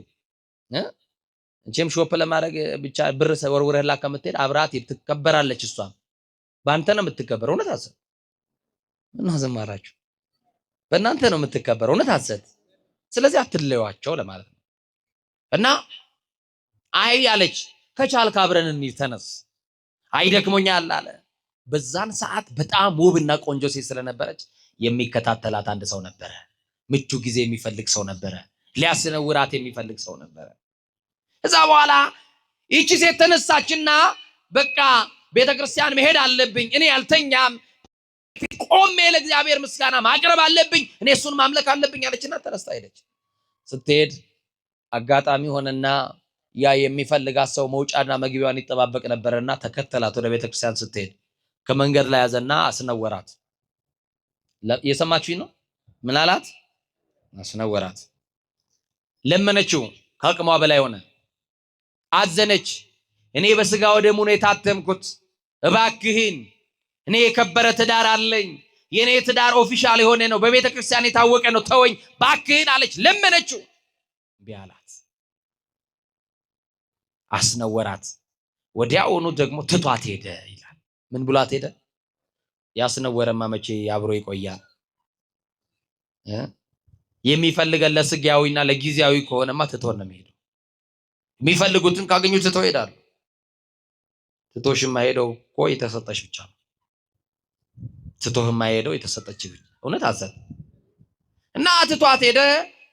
እንቺም ሾፕ ለማድረግ ብቻ ብር ወርውረህላ ከምትሄድ አብራት ትከበራለች። እሷም በአንተ ነው የምትከበረው። እውነት አሰት እና ዘማራችሁ በእናንተ ነው የምትከበረው። እውነት አሰት። ስለዚህ አትለዩዋቸው ለማለት ነው። እና አይ አለች። ከቻልክ አብረን እንሂድ ተነስ። አይ ደክሞኛል አለ። በዛን ሰዓት በጣም ውብና ቆንጆ ሴት ስለነበረች የሚከታተላት አንድ ሰው ነበረ። ምቹ ጊዜ የሚፈልግ ሰው ነበረ። ሊያስነውራት የሚፈልግ ሰው ነበረ። ከዛ በኋላ ይቺ ሴት ተነሳችና በቃ ቤተክርስቲያን መሄድ አለብኝ፣ እኔ ያልተኛም ቆሜ ለእግዚአብሔር ምስጋና ማቅረብ አለብኝ፣ እኔ እሱን ማምለክ አለብኝ አለችና ተነስታ ሄደች። ስትሄድ አጋጣሚ ሆነና ያ የሚፈልጋት ሰው መውጫና መግቢያዋን ይጠባበቅ ነበርና ተከተላት። ወደ ቤተክርስቲያን ስትሄድ ከመንገድ ላይ ያዘና አስነወራት። የሰማችሁኝ ነው? ምን አላት? አስነወራት። ለመነችው፣ ከአቅሟ በላይ ሆነ። አዘነች። እኔ በስጋ ወደሙ ነው የታተምኩት፣ እባክህን እኔ የከበረ ትዳር አለኝ፣ የኔ ትዳር ኦፊሻል የሆነ ነው፣ በቤተ ክርስቲያን የታወቀ ነው፣ ተወኝ ባክህን አለች። ለመነችው፣ እምቢ አላት። አስነወራት። ወዲያውኑ ደግሞ ትቷት ሄደ ይላል። ምን ብሏት ሄደ? ያስነወረማ መቼ አብሮ ይቆያል? የሚፈልገን ለስጋዊና ለጊዜያዊ ከሆነማ ትቶን ነው የሚሄደው። የሚፈልጉትን ካገኙ ትተው ይሄዳሉ። ትቶሽማ ሄደው እኮ የተሰጠሽ ብቻ ነው። ትቶህማ ሄደው የተሰጠች ብቻ። እውነት አዘን እና ትቷት ሄደ።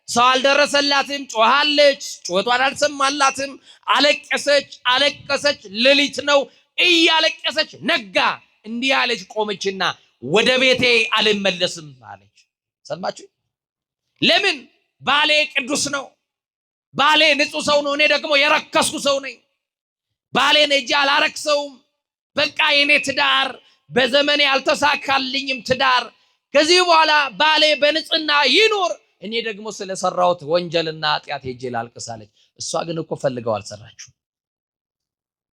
ሰው አልደረሰላትም። ጮሃለች፣ ጮቷን አልሰማላትም። አለቀሰች አለቀሰች። ሌሊት ነው፣ እያለቀሰች ነጋ። እንዲህ አለች፣ ቆመችና ወደ ቤቴ አልመለስም አለች። ሰማችሁ? ለምን? ባሌ ቅዱስ ነው፣ ባሌ ንጹህ ሰው ነው፣ እኔ ደግሞ የረከስኩ ሰው ነኝ። ባሌን እጄ አላረክሰውም። በቃ የኔ ትዳር በዘመኔ አልተሳካልኝም ትዳር። ከዚህ በኋላ ባሌ በንጽህና ይኑር፣ እኔ ደግሞ ስለሰራሁት ወንጀልና ኃጢአት ሄጄ ላልቅሳለች። እሷ ግን እኮ ፈልገው አልሰራችሁ።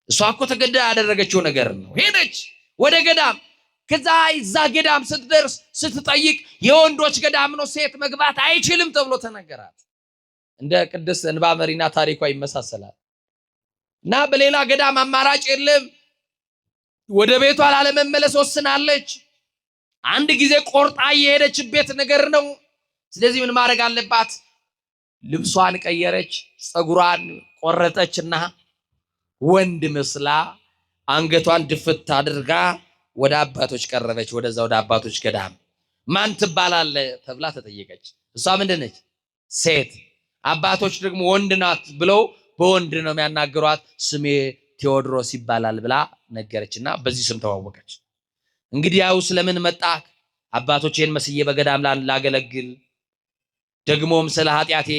እሷ እኮ ተገዳ ያደረገችው ነገር ነው። ሄደች ወደ ገዳም። ከዛ ይዛ ገዳም ስትደርስ ስትጠይቅ የወንዶች ገዳም ነው፣ ሴት መግባት አይችልም ተብሎ ተነገራት። እንደ ቅድስት እንባ መሪና ታሪኳ ይመሳሰላል። እና በሌላ ገዳም አማራጭ የለም፣ ወደ ቤቷ ላለመመለስ ወስናለች። አንድ ጊዜ ቆርጣ የሄደችበት ነገር ነው። ስለዚህ ምን ማድረግ አለባት? ልብሷን ቀየረች፣ ፀጉሯን ቆረጠችና ወንድ መስላ አንገቷን ድፍት አድርጋ ወደ አባቶች ቀረበች። ወደዛ ወደ አባቶች ገዳም ማን ትባላለህ ተብላ ተጠየቀች። እሷ ምንድነች? ሴት። አባቶች ደግሞ ወንድ ናት ብለው በወንድ ነው የሚያናግሯት። ስሜ ቴዎድሮስ ይባላል ብላ ነገረችና በዚህ ስም ተዋወቀች። እንግዲህ ያው ስለምን መጣ? አባቶቼን መስዬ በገዳም ላገለግል፣ ደግሞም ስለ ኃጢአቴ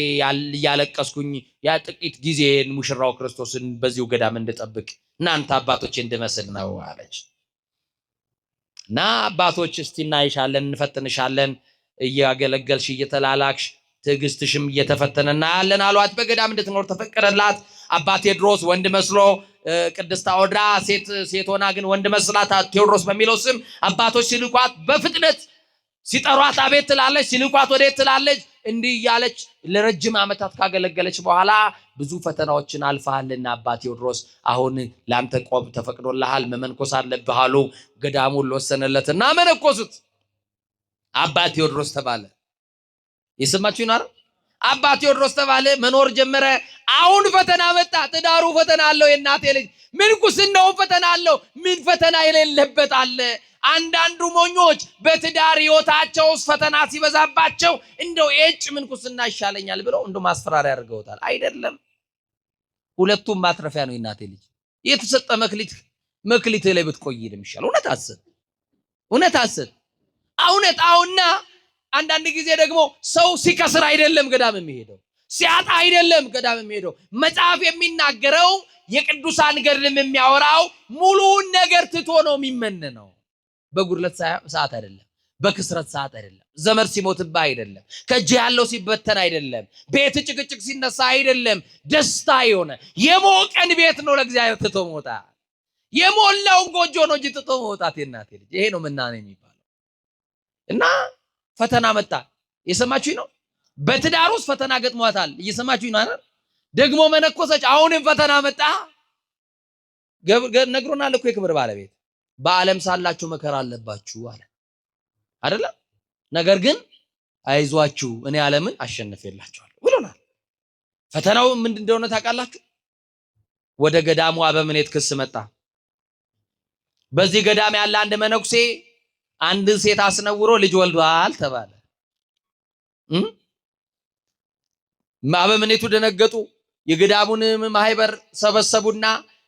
ያለቀስኩኝ ያ ጥቂት ጊዜን ሙሽራው ክርስቶስን በዚሁ ገዳም እንድጠብቅ እናንተ አባቶቼ እንድመስል ነው አለች። እና አባቶች እስቲ እናይሻለን፣ እንፈትንሻለን፣ እያገለገልሽ እየተላላክሽ ትዕግስትሽም እየተፈተነና ያለን አሏት። በገዳም እንድትኖር ተፈቀደላት። አባ ቴዎድሮስ ወንድ መስሎ፣ ቅድስት አውድራ ሴት ሆና ግን ወንድ መስላት ቴዎድሮስ በሚለው ስም አባቶች ሲልኳት በፍጥነት ሲጠሯት አቤት ትላለች፣ ሲልኳት ወዴት ትላለች። እንዲህ እያለች ለረጅም ዓመታት ካገለገለች በኋላ ብዙ ፈተናዎችን አልፈሃልና አባ ቴዎድሮስ አሁን ላንተ ቆብ ተፈቅዶልሃል፣ መመንኮስ አለብህ አሉ። ገዳሙን ለወሰነለትና መነኮሱት። አባ ቴዎድሮስ ተባለ። የሰማችሁ ነው? አባ ቴዎድሮስ ተባለ፣ መኖር ጀመረ። አሁን ፈተና መጣ። ትዳሩ ፈተና አለው። የእናቴ ልጅ ምንኩስናው ፈተና አለው። ምን ፈተና የሌለበት አለ? አንዳንዱ ሞኞች በትዳር ህይወታቸው ውስጥ ፈተና ሲበዛባቸው እንደው የእጭ ምንኩስና ይሻለኛል ብለው እንደው ማስፈራሪያ አድርገውታል። አይደለም፣ ሁለቱም ማትረፊያ ነው። የእናቴ ልጅ የተሰጠ መክሊት ላይ ብትቆይ ይሻላል። እውነት አስብ፣ እውነት አስብ። እውነት አሁንና አንዳንድ ጊዜ ደግሞ ሰው ሲከስር አይደለም ገዳም የሚሄደው፣ ሲያጣ አይደለም ገዳም የሚሄደው። መጽሐፍ የሚናገረው የቅዱሳን ገድልም የሚያወራው ሙሉውን ነገር ትቶ ነው የሚመነነው። በጉድለት ሰዓት አይደለም፣ በክስረት ሰዓት አይደለም፣ ዘመድ ሲሞትብህ አይደለም፣ ከእጅ ያለው ሲበተን አይደለም፣ ቤት ጭቅጭቅ ሲነሳ አይደለም። ደስታ የሆነ የሞቀን ቤት ነው ለእግዚአብሔር ትቶ መውጣት። የሞላውን ጎጆ ነው እንጂ ትቶ መውጣት የእናቴ ልጅ ይሄ ነው ምናኔ የሚባለው። እና ፈተና መጣ። የሰማችሁኝ ነው? በትዳር ውስጥ ፈተና ገጥሟታል። እየሰማችሁኝ ነው አይደል? ደግሞ መነኮሰች። አሁንም ፈተና መጣ። ነግሮናል እኮ የክብር ባለቤት በዓለም ሳላችሁ መከራ አለባችሁ አለ አይደለ? ነገር ግን አይዟችሁ እኔ ዓለምን አሸንፌላችኋለሁ ብሎናል። ፈተናው ምንድን እንደሆነ ታውቃላችሁ? ወደ ገዳሙ አበምኔት ክስ መጣ። በዚህ ገዳም ያለ አንድ መነኩሴ አንድን ሴት አስነውሮ ልጅ ወልዷል ተባለ። አበምኔቱ ደነገጡ። የገዳሙን ማህበር ሰበሰቡና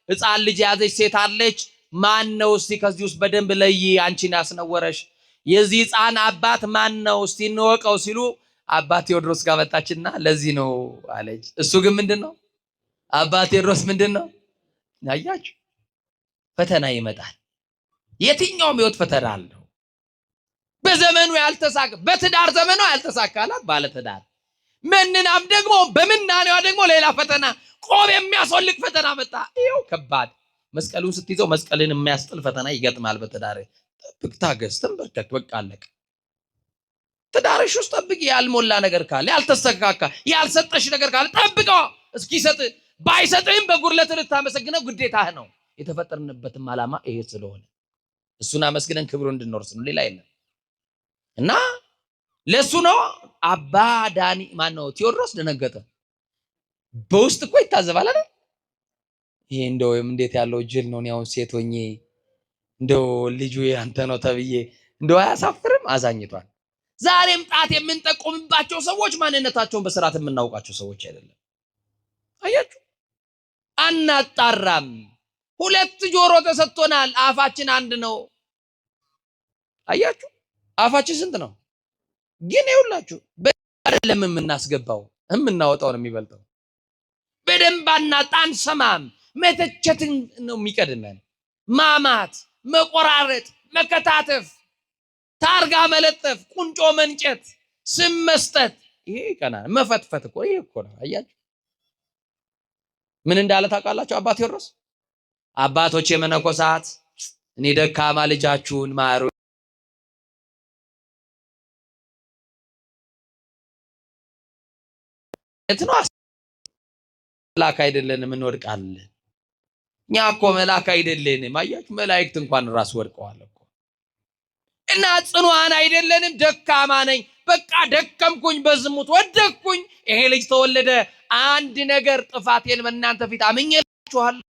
ሕፃን ልጅ ያዘች ሴት አለች፣ ማን ነው እስቲ ከዚህ ውስጥ በደንብ ለይ አንቺን ያስነወረሽ? የዚህ ሕፃን አባት ማን ነው እስቲ እንወቀው ሲሉ አባ ቴዎድሮስ ጋር መጣችና ለዚህ ነው አለች። እሱ ግን ምንድነው? አባ ቴዎድሮስ ምንድነው? ያያችሁ ፈተና ይመጣል። የትኛውም ህይወት ፈተና አለው። በዘመኑ ያልተሳካ በትዳር ዘመኑ ያልተሳካላት ባለ ትዳር ምንናም ደግሞ በምናኔዋ ደግሞ ሌላ ፈተና ቆብ የሚያስወልቅ ፈተና መጣ። ይኸው ከባድ መስቀሉን ስትይዘው መስቀልን የሚያስጥል ፈተና ይገጥማል። በትዳር ጠብቅ፣ ታገስ፣ ተንበርከክ፣ በቃ አለቀ። ትዳርሽ ውስጥ ጠብቂ። ያልሞላ ነገር ካለ ያልተስተካካ ያልሰጠሽ ነገር ካለ ጠብቀው እስኪሰጥ። ባይሰጥህም በጉድለት ልታመሰግነው ግዴታህ ነው። የተፈጠርንበትም ዓላማ ይሄ ስለሆነ እሱን አመስግነን ክብሩ እንድንወርስ ነው፣ ሌላ የለም። እና ለሱ ነው አባ ዳኒ ማነው ቴዎድሮስ ደነገጠ። በውስጥ እኮ ይታዘባል አይደል? ይሄ እንደው እንዴት ያለው ጅል ነው። ያው ሴት ሆኜ እንደው ልጁ ያንተ ነው ተብዬ እንደው አያሳፍርም? አዛኝቷል። ዛሬም ጣት የምንጠቆምባቸው ሰዎች ማንነታቸውን በስርዓት የምናውቃቸው ሰዎች አይደለም። አያችሁ፣ አናጣራም። ሁለት ጆሮ ተሰጥቶናል፣ አፋችን አንድ ነው። አያችሁ፣ አፋችን ስንት ነው? ግን ይኸውላችሁ አይደለም የምናስገባው፣ የምናወጣው ነው የሚበልጠው። በደንብ አናጣን ሰማም። መተቸትን ነው የሚቀድመን። ማማት፣ መቆራረጥ፣ መከታተፍ፣ ታርጋ መለጠፍ፣ ቁንጮ መንጨት፣ ስም መስጠት፣ ይሄ ይቀናል። መፈትፈት እኮ ይሄ እኮ ነው። አያችሁ ምን እንዳለ ታውቃላችሁ? አባ ቴዎድሮስ አባቶች የመነኮሳት እኔ ደካማ ልጃችሁን ማሩ ነው። መላክ አይደለንም፣ እንወድቃለን። እኛ እኮ መላክ አይደለንም። አያችሁ መላእክት እንኳን ራስ ወድቀዋል እኮ። እና ጽኑዓን አይደለንም፣ ደካማ ነኝ። በቃ ደከምኩኝ፣ በዝሙት ወደቅኩኝ፣ ይሄ ልጅ ተወለደ። አንድ ነገር ጥፋቴን በእናንተ ፊት አምኜላችኋለሁ።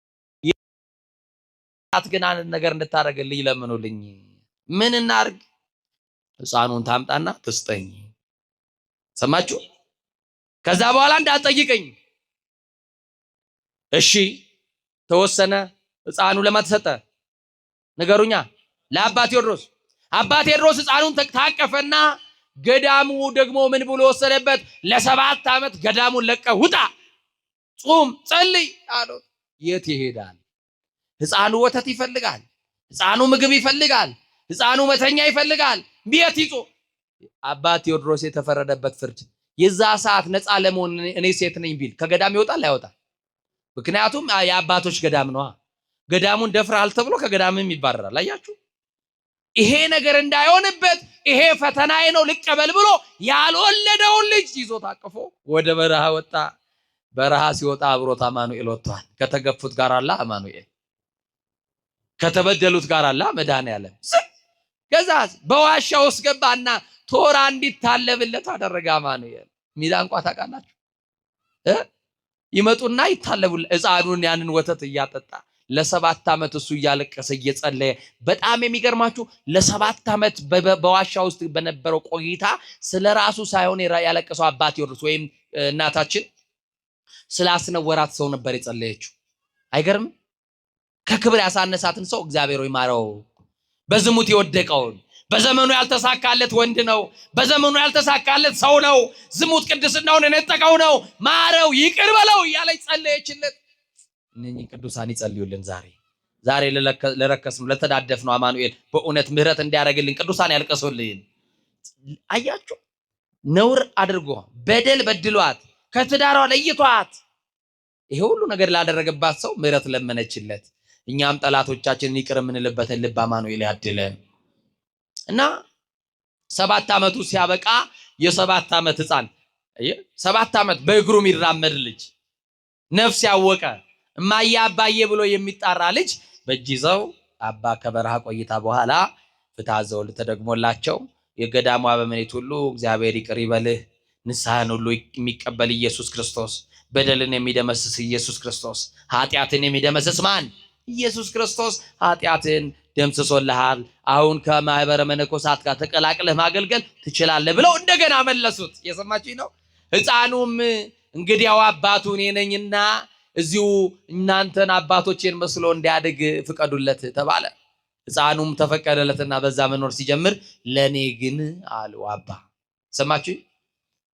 ግን አንድ ነገር እንድታረግልኝ ለምኑልኝ። ምን እናርግ? ሕፃኑን ታምጣና ትስጠኝ። ሰማችሁ? ከዛ በኋላ እንዳትጠይቀኝ። እሺ ተወሰነ። ሕፃኑ ለማተሰጠ ነገሩኛ ለአባ ቴዎድሮስ። አባ ቴዎድሮስ ሕፃኑን ታቀፈና ገዳሙ ደግሞ ምን ብሎ ወሰደበት? ለ7 ዓመት ገዳሙን ለቀ ውጣ፣ ጾም፣ ጸልይ አለው። የት ይሄዳል? ሕፃኑ ወተት ይፈልጋል፣ ሕፃኑ ምግብ ይፈልጋል፣ ሕፃኑ መተኛ ይፈልጋል። ቤት ይጾ አባ ቴዎድሮስ የተፈረደበት ፍርድ የዛ ሰዓት ነፃ ለመሆን እኔ ሴት ነኝ ቢል ከገዳም ይወጣል አይወጣም? ምክንያቱም የአባቶች ገዳም ነው። ገዳሙን ደፍራል ተብሎ ከገዳምም ይባረራል። አያችሁ ይሄ ነገር እንዳይሆንበት ይሄ ፈተናዬ ነው ልቀበል ብሎ ያልወለደውን ልጅ ይዞ ታቅፎ ወደ በረሃ ወጣ። በረሃ ሲወጣ አብሮት አማኑኤል ወጥቷል። ከተገፉት ጋር አለ አማኑኤል፣ ከተበደሉት ጋር አለ መድኃኔዓለም። ከዛ በዋሻ ውስጥ ገባና ቶራ እንዲታለብለት አደረገ። አማኑኤል ሚዳንቋ ታውቃላችሁ? ይመጡና ይታለቡለት። ሕፃኑን ያንን ወተት እያጠጣ ለ7 ዓመት እሱ እያለቀሰ እየጸለየ። በጣም የሚገርማችሁ ለ7 ዓመት በዋሻ ውስጥ በነበረው ቆይታ ስለራሱ ሳይሆን ያለቀሰው አባ ቴዎድሮስ ወይም እናታችን ስላስነወራት ሰው ነበር የጸለየችው። አይገርም? ከክብር ያሳነሳትን ሰው እግዚአብሔር ሆይ ማረው። በዝሙት የወደቀውን በዘመኑ ያልተሳካለት ወንድ ነው። በዘመኑ ያልተሳካለት ሰው ነው። ዝሙት ቅድስናውን የነጠቀው ነው። ማረው፣ ይቅር በለው እያለች ጸለየችለት። እነኚህ ቅዱሳን ይጸልዩልን። ዛሬ ለረከስነው ለተዳደፍነው አማኑኤል በእውነት ምሕረት እንዲያደርግልን ቅዱሳን ያልቀሱልን። አያችሁ ነውር አድርጎ በደል በድሏት ከትዳሯ ለይቷት ይሄ ሁሉ ነገር ላደረገባት ሰው ምሕረት ለመነችለት። እኛም ጠላቶቻችንን ይቅር የምንልበትን ልብ አማኑኤል ያድለን እና 7 ዓመቱ ሲያበቃ የ7 ዓመት ሕፃን 7 ዓመት በእግሩ የሚራመድ ልጅ ነፍስ ያወቀ እማዬ አባዬ ብሎ የሚጣራ ልጅ በእጅ ይዘው አባ ከበረሃ ቆይታ በኋላ ፍትሐ ዘወልድ ተደግሞላቸው የገዳሙ አበምኔት ሁሉ እግዚአብሔር ይቅር ይበልህ፣ ንስሐን ሁሉ የሚቀበል ኢየሱስ ክርስቶስ በደልን የሚደመስስ ኢየሱስ ክርስቶስ። ኃጢአትን የሚደመስስ ማን? ኢየሱስ ክርስቶስ። ኃጢአትን ደምስሶልሃል፣ አሁን ከማህበረ መነኮሳት ጋር ተቀላቅለህ ማገልገል ትችላለህ ብለው እንደገና መለሱት። የሰማችሁኝ ነው። ሕፃኑም እንግዲያው አባቱ እኔ ነኝና እዚሁ እናንተን አባቶቼን መስሎ እንዲያድግ ፍቀዱለት ተባለ። ሕፃኑም ተፈቀደለትና በዛ መኖር ሲጀምር ለኔ ግን አሉ አባ። ሰማችሁ?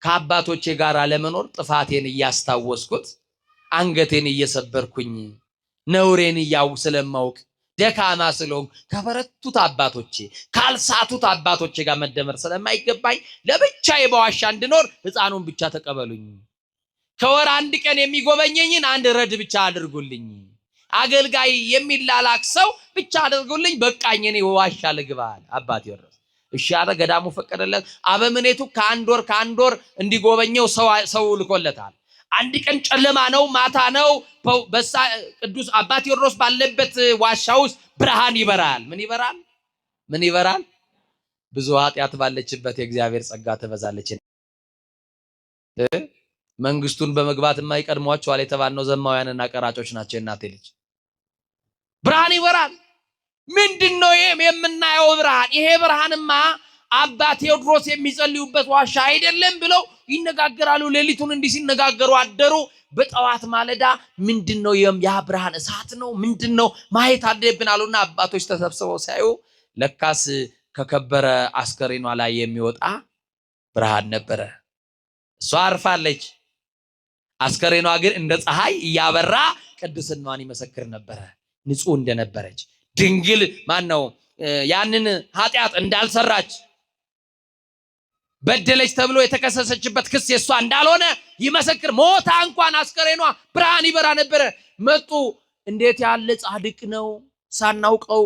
ከአባቶቼ ጋር ለመኖር ጥፋቴን እያስታወስኩት አንገቴን እየሰበርኩኝ ነውሬን ስለማውቅ ደካማ ስለሆንኩ ከበረቱት አባቶቼ ካልሳቱት አባቶቼ ጋር መደመር ስለማይገባኝ ለብቻዬ በዋሻ እንድኖር ሕፃኑን ብቻ ተቀበሉኝ። ከወር አንድ ቀን የሚጎበኘኝን አንድ ረድ ብቻ አድርጉልኝ። አገልጋይ የሚላላክ ሰው ብቻ አድርጉልኝ። በቃኝ፣ እኔ ዋሻ ልግባል። አባት ቴዎድሮስ እሺ አለ። ገዳሙ ፈቀደለት። አበምኔቱ ከአንድ ወር እንዲጎበኘው ሰው ልኮለታል። አንድ ቀን ጨለማ ነው፣ ማታ ነው። ቅዱስ አባ ቴዎድሮስ ባለበት ዋሻ ውስጥ ብርሃን ይበራል። ምን ይበራል? ብዙ ኃጢአት ባለችበት የእግዚአብሔር ጸጋ ትበዛለች። መንግስቱን በመግባት የማይቀድሟቸዋል የተባልነው ዘማውያንና ቀራጮች ናቸው። እናቴ ልጅ ብርሃን ይበራል። ምንድነው የምናየው ብርሃን? ይሄ ብርሃንማ አባ ቴዎድሮስ የሚጸልዩበት ዋሻ አይደለም ብለው ይነጋገራሉ። ሌሊቱን እንዲህ ሲነጋገሩ አደሩ። በጠዋት ማለዳ ምንድነው ያ ብርሃን? እሳት ነው ምንድነው? ማየት አለብን አሉና አባቶች ተሰብስበው ሲያዩ ለካስ ከከበረ አስከሬኗ ላይ የሚወጣ ብርሃን ነበረ። እሷ አርፋለች። አስከሬኗ ግን እንደ ፀሐይ እያበራ ቅድስናዋን ይመሰክር ነበረ። ንጹህ እንደነበረች ድንግል ያንን ኃጢአት እንዳልሰራች በደለች ተብሎ የተከሰሰችበት ክስ የሷ እንዳልሆነ ይመሰክር። ሞታ እንኳን አስከሬኗ ብርሃን ይበራ ነበረ። መጡ። እንዴት ያለ ጻድቅ ነው ሳናውቀው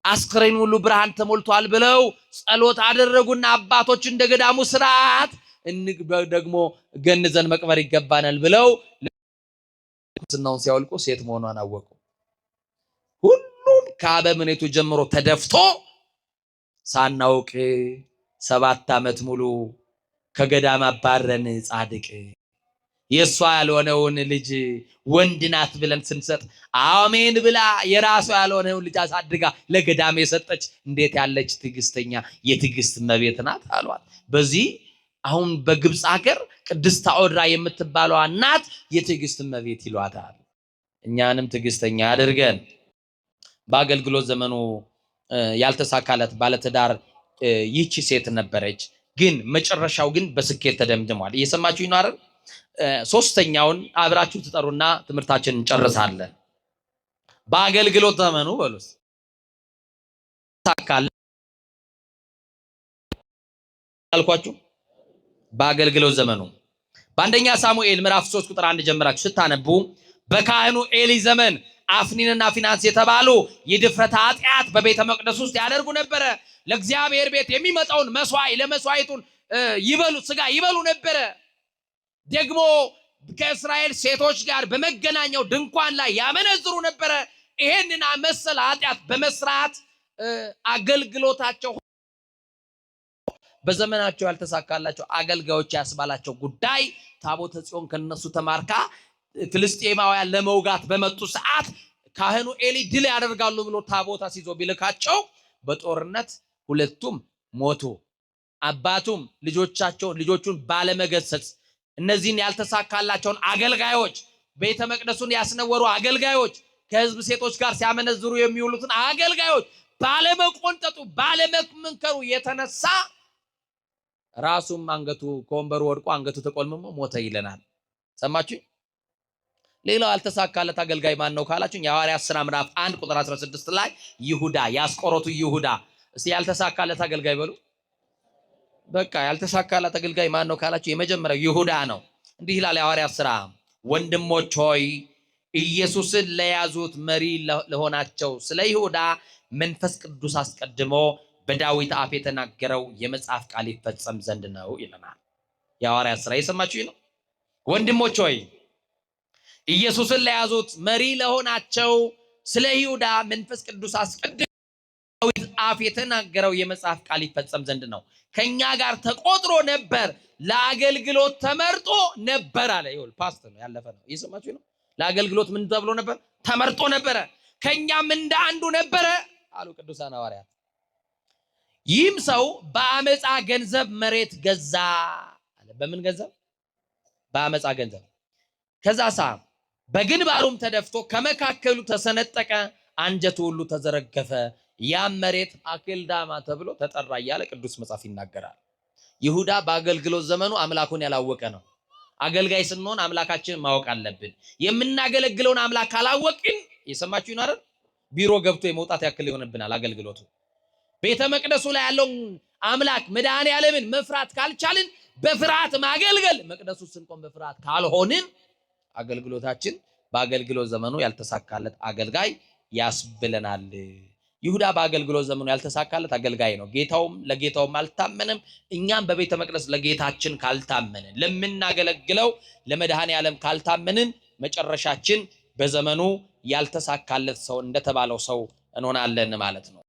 አስከሬን ሁሉ ብርሃን ተሞልቷል ብለው ጸሎት አደረጉና አባቶች እንደገዳሙ ስርዓት ደግሞ ገንዘን መቅበር ይገባናል ብለው ቅስናውን ሲያወልቁ ሴት መሆኗን አወቁ። ሁሉም ከአበምኔቱ ጀምሮ ተደፍቶ ሳናውቅ 7 ዓመት ሙሉ ከገዳም አባረን ጻድቅ የሷ ያልሆነውን ልጅ ወንድ ናት ብለን ስንሰጥ አሜን ብላ የራሷ ያልሆነውን ልጅ አሳድጋ ለገዳም የሰጠች እንዴት ያለች ትዕግስተኛ የትዕግስት እመቤት ናት አሏት። በዚህ አሁን በግብፅ ሀገር ቅድስት ታኦድራ የምትባለው እናት የትዕግስት እመቤት ይሏታል። እኛንም ትዕግስተኛ ያድርገን። በአገልግሎት ዘመኑ ያልተሳካለት ባለትዳር ይህች ሴት ነበረች። ግን መጨረሻው ግን በስኬት ተደምድሟል። እየሰማችሁ ነው አይደል? ሶስተኛውን አብራችሁ ትጠሩና ትምህርታችንን እንጨርሳለን። በአገልግሎት ዘመኑ በሉስ ታካለ አልኳችሁ። በአገልግሎት ዘመኑ በአንደኛ ሳሙኤል ምዕራፍ 3 ቁጥር 1 ጀምራችሁ ስታነቡ በካህኑ ኤሊ ዘመን አፍኒንና ፊናንስ የተባሉ የድፍረት ኃጢአት በቤተ መቅደስ ውስጥ ያደርጉ ነበረ። ለእግዚአብሔር ቤት የሚመጣውን ለመስዋዕቱን ስጋ ይበሉ ነበረ። ደግሞ ከእስራኤል ሴቶች ጋር በመገናኛው ድንኳን ላይ ያመነዝሩ ነበረ። ይሄንን መሰል ኃጢአት በመስራት አገልግሎታቸው በዘመናቸው ያልተሳካላቸው አገልጋዮች ያስባላቸው ጉዳይ ታቦተ ጽዮን ከነሱ ተማርካ ፍልስጤማውያን ለመውጋት በመጡ ሰዓት ካህኑ ኤሊ ድል ያደርጋሉ ብሎ ታቦታ ሲዞ ቢልካቸው በጦርነት ሁለቱም ሞቱ። አባቱም ልጆቹን ባለመገሰጽ እነዚህን ያልተሳካላቸውን አገልጋዮች ቤተ መቅደሱን ያስነወሩ አገልጋዮች ከህዝብ ሴቶች ጋር ሲያመነዝሩ የሚውሉትን አገልጋዮች ባለመቆንጠጡ ባለመመንከሩ የተነሳ ራሱም አንገቱ ከወንበሩ ወድቆ አንገቱ ተቆልምሞ ሞተ ይለናል። ሰማችሁ? ሌላው ያልተሳካለት አገልጋይ ማን ነው ካላችሁ የሐዋርያት ሥራ ምዕራፍ 1 ቁጥር 16 ላይ ይሁዳ ያስቆሮቱ ይሁዳ። እስቲ ያልተሳካለት አገልጋይ በሉ። በቃ ያልተሳካለት አገልጋይ ማን ነው ካላችሁ የመጀመሪያው ይሁዳ ነው። እንዲህ ይላል የሐዋርያት ሥራ፣ ወንድሞች ሆይ ኢየሱስን ለያዙት መሪ ለሆናቸው ስለ ይሁዳ መንፈስ ቅዱስ አስቀድሞ በዳዊት አፍ የተናገረው የመጽሐፍ ቃል ይፈጸም ዘንድ ነው ይለናል። የሐዋርያት ሥራ የሰማችሁ ነው። ወንድሞች ሆይ ኢየሱስን ለያዙት መሪ ለሆናቸው ስለ ይሁዳ መንፈስ ቅዱስ አስቀድሞ ዳዊት አፍ የተናገረው የመጽሐፍ ቃል ይፈጸም ዘንድ ነው። ከኛ ጋር ተቆጥሮ ነበር፣ ለአገልግሎት ተመርጦ ነበር አለ። ይሁን ፓስት ነው ያለፈ ነው። እየሰማችሁ ነው። ለአገልግሎት ምን ተብሎ ነበር? ተመርጦ ነበረ። ከኛም እንደ አንዱ ነበረ አሉ ቅዱሳን ሐዋርያት። ይህም ሰው በአመፃ ገንዘብ መሬት ገዛ አለ። በምን ገንዘብ? በአመፃ ገንዘብ። ከዛሳ በግንባሩም ተደፍቶ ከመካከሉ ተሰነጠቀ፣ አንጀቱ ሁሉ ተዘረገፈ። ያም መሬት አኬልዳማ ተብሎ ተጠራ እያለ ቅዱስ መጽሐፍ ይናገራል። ይሁዳ በአገልግሎት ዘመኑ አምላኩን ያላወቀ ነው። አገልጋይ ስንሆን አምላካችንን ማወቅ አለብን። የምናገለግለውን አምላክ ካላወቅን የሰማችሁ ይናረን ቢሮ ገብቶ የመውጣት ያክል ይሆንብናል አገልግሎቱ። ቤተ መቅደሱ ላይ ያለውን አምላክ መድኃኔዓለምን መፍራት ካልቻልን በፍርሃት ማገልገል፣ መቅደሱ ስንቆም በፍርሃት ካልሆንን አገልግሎታችን በአገልግሎት ዘመኑ ያልተሳካለት አገልጋይ ያስብለናል። ይሁዳ በአገልግሎት ዘመኑ ያልተሳካለት አገልጋይ ነው። ጌታውም ለጌታውም አልታመንም። እኛም በቤተ መቅደስ ለጌታችን ካልታመንን፣ ለምናገለግለው ለመድኃኔዓለም ካልታመንን መጨረሻችን በዘመኑ ያልተሳካለት ሰው እንደተባለው ሰው እንሆናለን ማለት ነው።